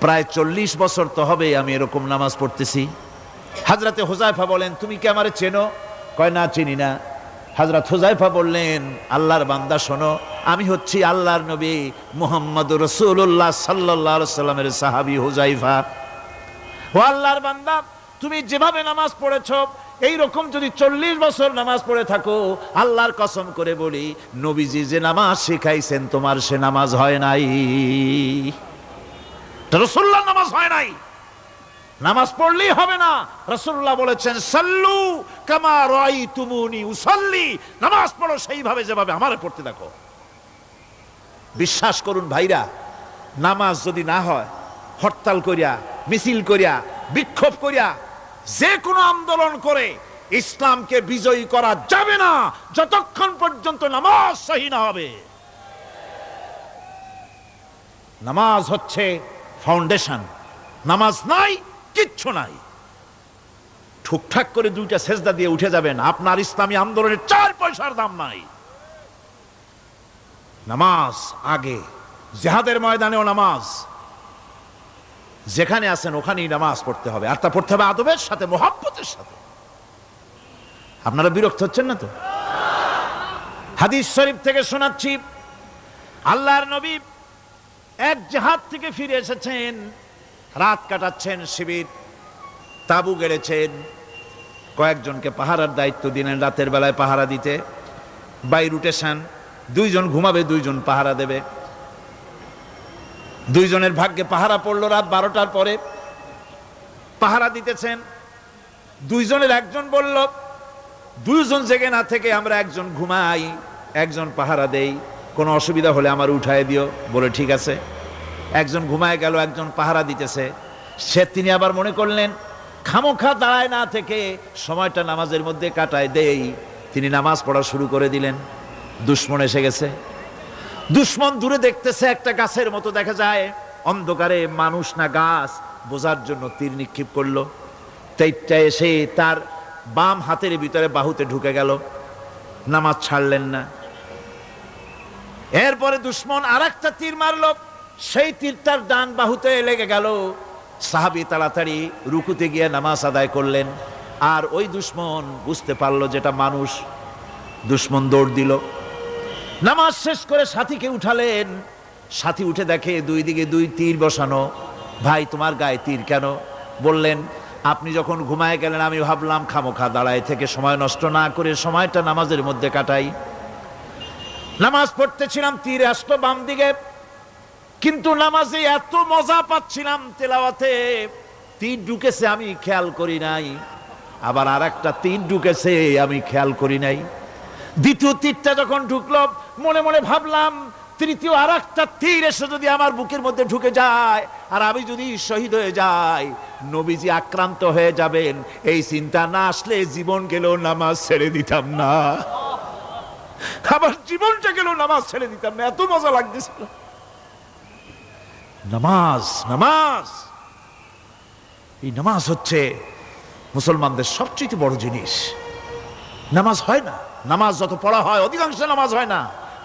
প্রায় 40 বছর তো হবে আমি এরকম নামাজ পড়তেছি। হযরতে হুযায়ফা বলেন, তুমি কি আমারে চেনো? কয়, না, চিনি না। হযরত হুযায়ফা বললেন, আল্লাহর বান্দা শোনো, আমি হচ্ছি আল্লাহর নবী মুহাম্মদুর রাসূলুল্লাহ সাল্লাল্লাহু আলাইহি সাল্লামের সাহাবী হুযায়ফা। ও আল্লাহর বান্দা, তুমি যেভাবে নামাজ পড়েছো এই রকম যদি 40 বছর নামাজ পড়ে থাকো, আল্লাহর কসম করে বলি, নবীজি যে নামাজ শিখাইছেন তোমার সে নামাজ হয় নাই, রাসূলুল্লাহর নামাজ হয় নাই। নামাজ পড়লেই হবে না। রাসূলুল্লাহ বলেছেন, সাল্লু কামা রাআইতুমুনি উসাল্লি, নামাজ পড়ো সেইভাবে যেভাবে আমারে পড়তে দেখো। বিশ্বাস করুন ভাইরা, নামাজ যদি না হয়, হরতাল করিয়া, মিছিল করিয়া, বিক্ষোভ করিয়া, যে কোনো আন্দোলন করে ইসলামকে বিজয়ী করা যাবে না যতক্ষণ পর্যন্ত নামাজ সহি না হবে। নামাজ হচ্ছে ফাউন্ডেশন। নামাজ নাই, কিচ্ছু নাই। ঠুকঠাক করে দুইটা সেজদা দিয়ে উঠে যাবেন, আপনার ইসলামী আন্দোলনের 4 পয়সার দাম নাই। নামাজ আগে। জিহাদের ময়দানেও নামাজ, যেখানে আছেন ওখানেই নামাজ পড়তে হবে, আর তা পড়তে হবে আদবের সাথে, মুহাব্বতের সাথে। আপনারা বিরক্ত হচ্ছেন না তো? হাদিস শরীফ থেকে শোনাচ্ছি, আল্লাহর নবী এক জিহাদ থেকে ফিরে এসেছেন, রাত কাটাচ্ছেন, শিবির তাবু গেড়েছেন, কয়েকজনকে পাহারার দায়িত্ব দিলেন রাতের বেলায় পাহারা দিতে। বাই রুটেশন, 2 জন ঘুমাবে, 2 জন পাহারা দেবে। 2 জনের ভাগ্যে পাহারা পড়লো রাত 12টার পরে। পাহারা দিতেছেন, 2 জনের একজন বলল, 2 জন জেগে না থেকে আমরা একজন ঘুমাই, একজন পাহারা দেই। কোনো অসুবিধা হলে আমার উঠায় দিও। বলে ঠিক আছে। একজন ঘুমায় গেল, একজন পাহারা দিতেছে। তিনি আবার মনে করলেন খামোখা দাঁড়ায় না থেকে সময়টা নামাজের মধ্যে কাটায় দেই। তিনি নামাজ পড়া শুরু করে দিলেন। দুশমন এসে গেছে। দুশমন দূরে দেখতেছে, একটা গাছের মতো দেখা যায়, অন্ধকারে মানুষ না গাছ বোঝার জন্য তীর নিক্ষেপ করলো। তীরটা এসে তার বাম হাতের ভিতরে বাহুতে ঢুকে গেল। নামাজ ছাড়লেন না। এরপরে দুশমন আর একটা তীর মারলো, সেই তীর তার ডান বাহুতে লেগে গেল। সাহাবী তাড়াতাড়ি রুকুতে গিয়ে নামাজ আদায় করলেন। আর ওই দুশমন বুঝতে পারলো যেটা মানুষ। দুশমন দৌড় দিল। নামাজ শেষ করে সাথীকে উঠালেন। সাথী উঠে দেখে দুই দিকে দুই তীর বসানো। ভাই তোমার গায়ে তীর কেন? বললেন আপনি যখন ঘুমায় গেলেন আমি ভাবলাম খামোখা দাঁড়ায় থেকে সময় নষ্ট না করে সময়টা নামাজের মধ্যে কাটাই। নামাজ পড়তেছিলাম, তীর আসলো বাম দিকে, কিন্তু নামাজে এত মজা পাচ্ছিলাম তেলাওয়াতে, তীর ঢুকেছে আমি খেয়াল করি নাই। আবার আর একটা তীর ঢুকেছে আমি খেয়াল করি নাই। দ্বিতীয় তীরটা যখন ঢুকলো মনে মনে ভাবলাম তৃতীয় আর একটা তীর এসে যদি আমার বুকের মধ্যে ঢুকে যায় আর আমি যদি শহীদ হয়ে যাই, নবীজি আক্রান্ত হয়ে যাবেন, এই চিন্তা না আসলে জীবন গেলেও নামাজ ছেড়ে দিতাম না। আবার জীবনটা গেলেও নামাজ ছেড়ে দিতাম না, এত মজা লাগতেছিল। নামাজ, নামাজ, এই নামাজ হচ্ছে মুসলমানদের সবচেয়ে বড় জিনিস। নামাজ হয় না, নামাজ যত পড়া হয় অধিকাংশ নামাজ হয় না।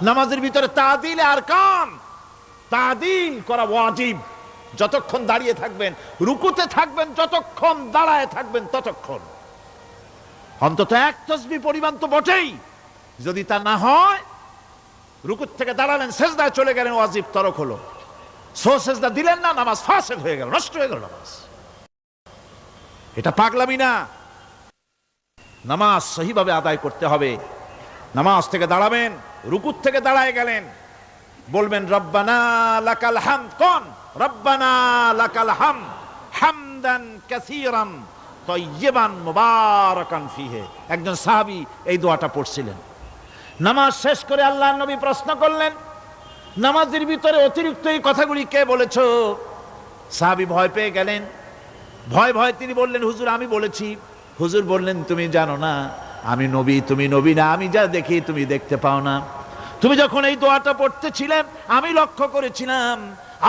নামাজের ভিতরে তাদিল আর কাম, তাদিল করা ওয়াজিব। যতক্ষণ দাঁড়িয়ে থাকবেন, রুকুতে থাকবেন, যতক্ষণ দাঁড়ায় থাকবেন ততক্ষণ অন্তত এক তাসবিহ পরিমাণ তো বটেই। যদি তা না হয়, রুকুত থেকে দাঁড়ালেন, সেজদায় চলে গেলেন, ওয়াজিব তরক হলো। সো সেজদা দিলেন না, নামাজ ফাসেদ হয়ে গেল, নষ্ট হয়ে গেল নামাজ। এটা পাগলামি না। নামাজ সহিভাবে আদায় করতে হবে। নামাজ থেকে দাঁড়াবেন, রুকুত থেকে দাঁড়ায় গেলেন, বলবেন রব্বানা লাকাল হামদ। কোন রব্বানা লাকাল হামদ হামদান কাসীরান তাইয়িবান মুবারাকান ফিহি। একজন সাহাবী এই দোয়াটা পড়ছিলেন। নামাজ শেষ করে আল্লাহর নবী প্রশ্ন করলেন, নামাজের ভিতরে অতিরিক্ত এই কথাগুলি কে বলেছো? সাহাবী ভয় পেয়ে গেলেন। ভয় ভয় তিনি বললেন, হুজুর আমি বলেছি। হুজুর বললেন, তুমি জানো না আমি নবী, তুমি নবী না, আমি যা দেখি তুমি দেখতে পাও না। তুমি যখন এই দোয়াটা পড়তেছিলে আমি লক্ষ্য করেছিলাম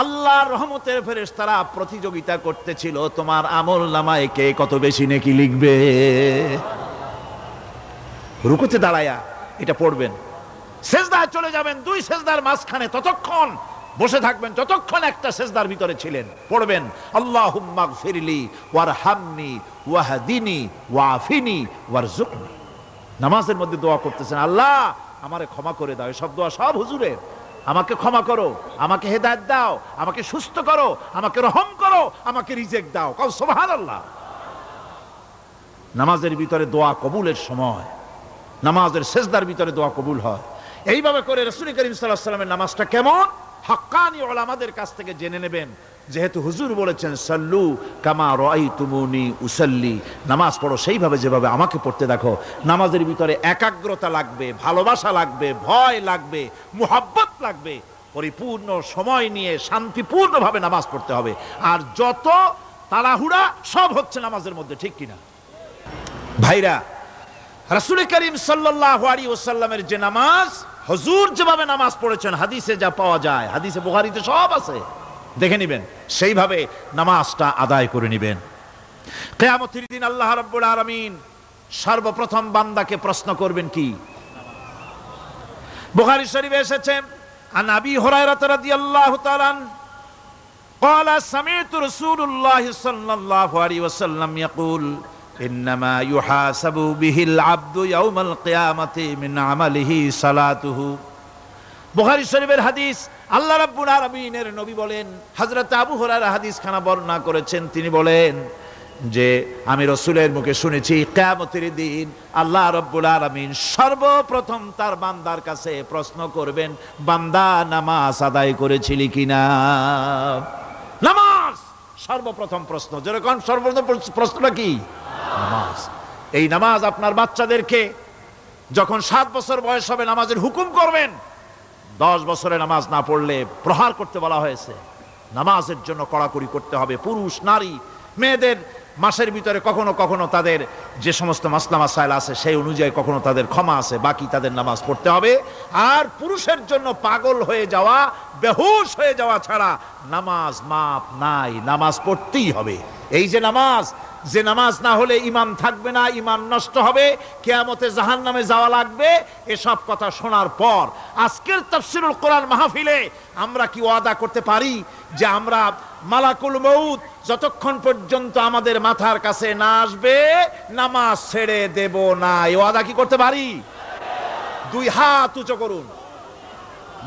আল্লাহর রহমতের ফেরেশতারা প্রতিযোগিতা করতেছিল তোমার আমল নামায় কে কত বেশি নেকি লিখবে। রুকুতে দাঁড়ায়া এটা পড়বেন। সেজদায় চলে যাবেন, দুই সেজদার মাঝখানে ততক্ষণ বসে থাকবেন যতক্ষণ একটা সেজদার ভিতরে ছিলেন। পড়বেন আল্লাহুম্মা গফিরলি ওয়ারহামনি ওয়াহদিনি ওয়াফিনি ওয়ারজুকনি। নামাজের মধ্যে দোয়া করতেছেন, আল্লাহ আমারে ক্ষমা করে দাও। এসব দোয়া সব হুজুরের। আমাকে ক্ষমা করো, আমাকে হেদায়েত দাও, আমাকে সুস্থ করো, আমাকে রহম করো, আমাকে রিজিক দাও। কও সুবহানাল্লাহ। নামাজের ভিতরে দোয়া কবুলের সময়, নামাজের সেজদার ভিতরে দোয়া কবুল হয়। এইভাবে করে রাসূল করিম সাল্লাল্লাহু আলাইহি ওয়াসাল্লামের নামাজটা কেমন হাক্কানি উলামাদের কাছ থেকে জেনে নেবেন। যেহেতু হুজুর বলেছেন সাল্লু কামা রাআইতুমুনি উসাল্লি, নামাজ পড়ো সেইভাবে যেভাবে আমাকে পড়তে দেখো। নামাজের ভিতরে একাগ্রতা লাগবে, ভালোবাসা লাগবে, ভয় লাগবে, মুহাব্বত লাগবে। পরিপূর্ণ সময় নিয়ে শান্তিপূর্ণভাবে নামাজ পড়তে হবে। আর যত তাড়াহুড়া সব হচ্ছে নামাজের মধ্যে, ঠিক কিনা ভাইরা? রাসূল করিম সাল্লাল্লাহু আলাইহি ওয়াসাল্লামের যে নামাজ, হুজুর যেভাবে নামাজ পড়েছেন হাদিসে যা পাওয়া যায়, হাদিসে বুখারীতে সব আছে, দেখে নেবেন, সেইভাবে নামাজটা আদায় করে নেবেন। কিয়ামতের দিন আল্লাহ রাব্বুল আলামিন সর্বপ্রথম বান্দাকে প্রশ্ন করবেন কি? বুখারী শরীফে এসেছে, আন আবি হুরায়রা রাদিয়াল্লাহু তাআলা قال سمعت رسول الله صلى الله عليه وسلم يقول إنما يحاسب به العبد يوم القيامة من عمله صلاته। বুখারী শরীফের হাদিস। আল্লাহ রাব্বুল আলামিনের নবী বলেন, হযরত আবু হুরায়রা হাদিস খানা বর্ণনা করেছেন, তিনি বলেন যে আমি রাসূলের মুখে শুনেছি কিয়ামতের দিন আল্লাহ রাব্বুল আলামিন সর্বপ্রথম তার বান্দার কাছে প্রশ্ন করবেন, বান্দা নামাজ আদায় করেছিলি কিনা? নামাজ সর্বপ্রথম প্রশ্ন। যেরকম সর্বপ্রথম প্রশ্নটা কি? নামাজ। এই নামাজ আপনার বাচ্চাদেরকে যখন 7 বছর বয়স হবে নামাজের হুকুম করবেন, 10 বছরে নামাজ না পড়লে প্রহার করতে বলা হয়েছে। নামাজের জন্য কড়াকড়ি করতে হবে। পুরুষ নারী মেয়েদের মাসের ভিতরে কখনো কখনো তাদের যে সমস্ত মাসলা মাসাইল আছে সেই অনুযায়ী কখনো তাদের ক্ষমা আছে, বাকি তাদের নামাজ পড়তে হবে। আর পুরুষের জন্য পাগল হয়ে যাওয়া, বেহুশ হয়ে যাওয়া ছাড়া নামাজ মাপ নাই, নামাজ পড়তেই হবে। এই যে নামাজ না হলে ঈমান থাকবে না, ঈমান নষ্ট হবে, কিয়ামতে জাহান্নামে যাওয়া লাগবে। এসব কথা শোনার পর আজকের তাফসীরুল কোরআন মাহফিলে আমরা কি ওয়াদা করতে পারি যে আমরা মালাকুল মউত যতক্ষণ পর্যন্ত আমাদের মাথার কাছে না আসবে নামাজ ছেড়ে দেব না? এই ওয়াদা কি করতে পারি? 2 হাত উঁচু করুন,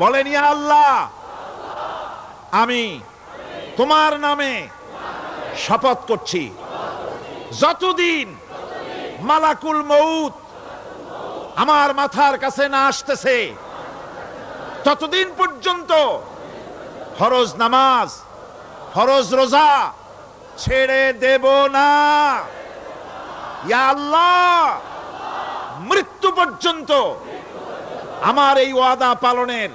বলেন ইয়া আল্লাহ, আমি তোমার নামে শপথ করছি, যতদিন মালাকুল মউত আমার মাথার কাছে না আসতেছে ততদিন পর্যন্ত ফরজ নামাজ, ফরজ রোজা ছেড়ে দেব না। ইয়া আল্লাহ, মৃত্যু পর্যন্ত আমার এই ওয়াদা পালনের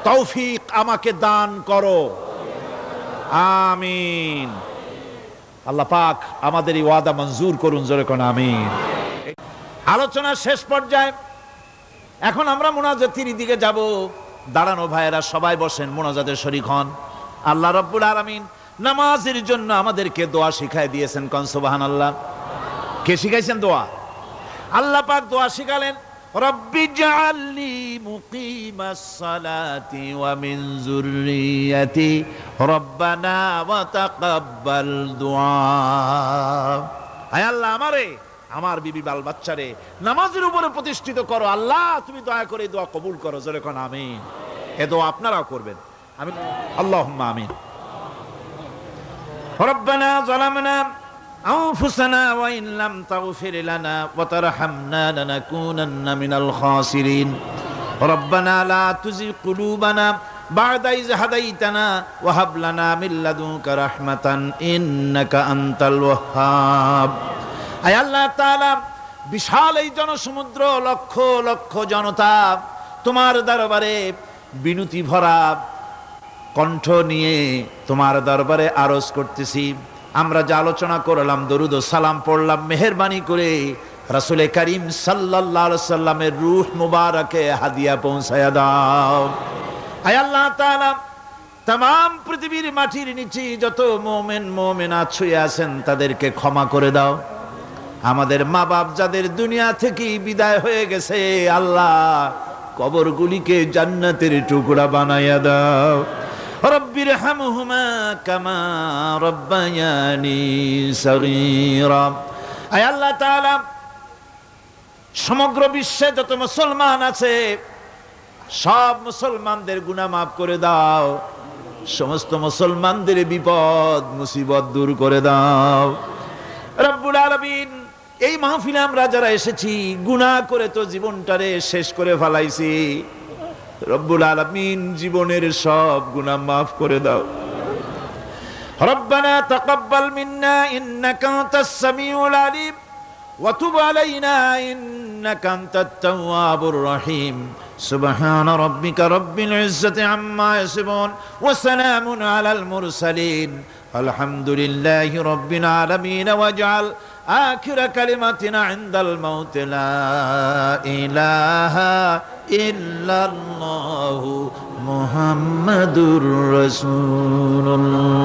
তৌফিক আমাকে দান করো, আমিন। আল্লাহ পাক আমাদের এই ওয়াদা মঞ্জুর করুন, জোরে কোন আমিন। আলোচনার শেষ পর্যায়ে এখন আমরা মুনাজাতের দিকে যাব। দাঁড়ানো ভাইয়েরা সবাই বসেন, মুনাজাতের শরীক হন। আল্লাহ রাব্বুল আলামিন নামাজের জন্য আমাদেরকে দোয়া শিখাই দিয়েছেন, কোন সুবহানাল্লাহ। কে শিখাইছেন দোয়া? আল্লাহ পাক দোয়া শিখালেন, রব্বি জাআলনি মুকিমাস সালাতি ওয়া মিন যুররিয়াতি রব্বানা ওয়া তাকাব্বাল দুআ। আয় আল্লাহ, আমারে আমার বিবি বাল বাচ্চারে নামাজের উপরে প্রতিষ্ঠিত করো। আল্লাহ, তুমি দয়া করে দোয়া কবুল করো, জোরে কোন আমিন। এ দোয়া আপনারাও করবেন, আমিন, আল্লাহুম্মা আমিন। রব্বানা যালামনা أنفسنا وإن لم تغفر لنا وترحمنا لنكونن من الخاسرين ربنا لا تزغ قلوبنا بعد إذ هديتنا وهب لنا من لدنك رحمة إنك أنت الوهاب। আয় আল্লাহ তাআলা, বিশাল এই জনসমুদ্র, লক্ষ লক্ষ জনতা তোমার দরবারে বিনতি ভরা কণ্ঠ নিয়ে তোমার দরবারে আরজ করতেছি। আমরা যে আলোচনা করলাম, দরুদ ও সালাম পড়লাম, মেহেরবানি করে রাসূল করিম সাল্লাল্লাহু আলাইহি সাল্লামের রূহ মুবারকে হাদিয়া পৌঁছায়া দাও। আয় আল্লাহ তাআলা, तमाम পৃথিবীর মাটির নিচে যত মুমিন মুমিনাত শুয়ে আছেন তাদেরকে ক্ষমা করে দাও। আমাদের মা বাপ যাদের দুনিয়া থেকে বিদায় হয়ে গেছে, আল্লাহ কবরগুলিকে জান্নাতের টুকরা বানায়া দাও। রব্বির হামহুমা কামা রব্বায়ানি সগীরা। আয় আল্লাহ তাআলা, সমগ্র বিশ্বে যত মুসলমান আছে সব মুসলমানদের গুনাহ মাফ করে দাও, সমস্ত মুসলমানদের বিপদ মুসিবত দূর করে দাও। রব্বুল আলামিন, এই মাহফিলে আমরা যারা এসেছি গুনাহ করে তো জীবনটারে শেষ করে ফেলাইছি, রব্বুল আলামিন জীবনের সব গুনাহ মাফ করে দাও। রব্বানা তাকাব্বাল মিন্না ইন্নাকা আনতাস সামিউল আলিম ওয়া তুব আলাইনা ইন্নাকা আনতাত তাওয়াবুর রহিম। সুবহান রাব্বিকা রাব্বিল ইজ্জাতি আম্মা ইয়াসিফুন ওয়া সালামুন আলাল মুরসালিন আলহামদুলিল্লাহি রাব্বিল আলামিন। ওয়াজআল আখির কালিমাতিনা ইনদাল মাউত লা ইলাহা ইল্লাল্লাহু মুহাম্মাদুর রাসূলুল্লাহ।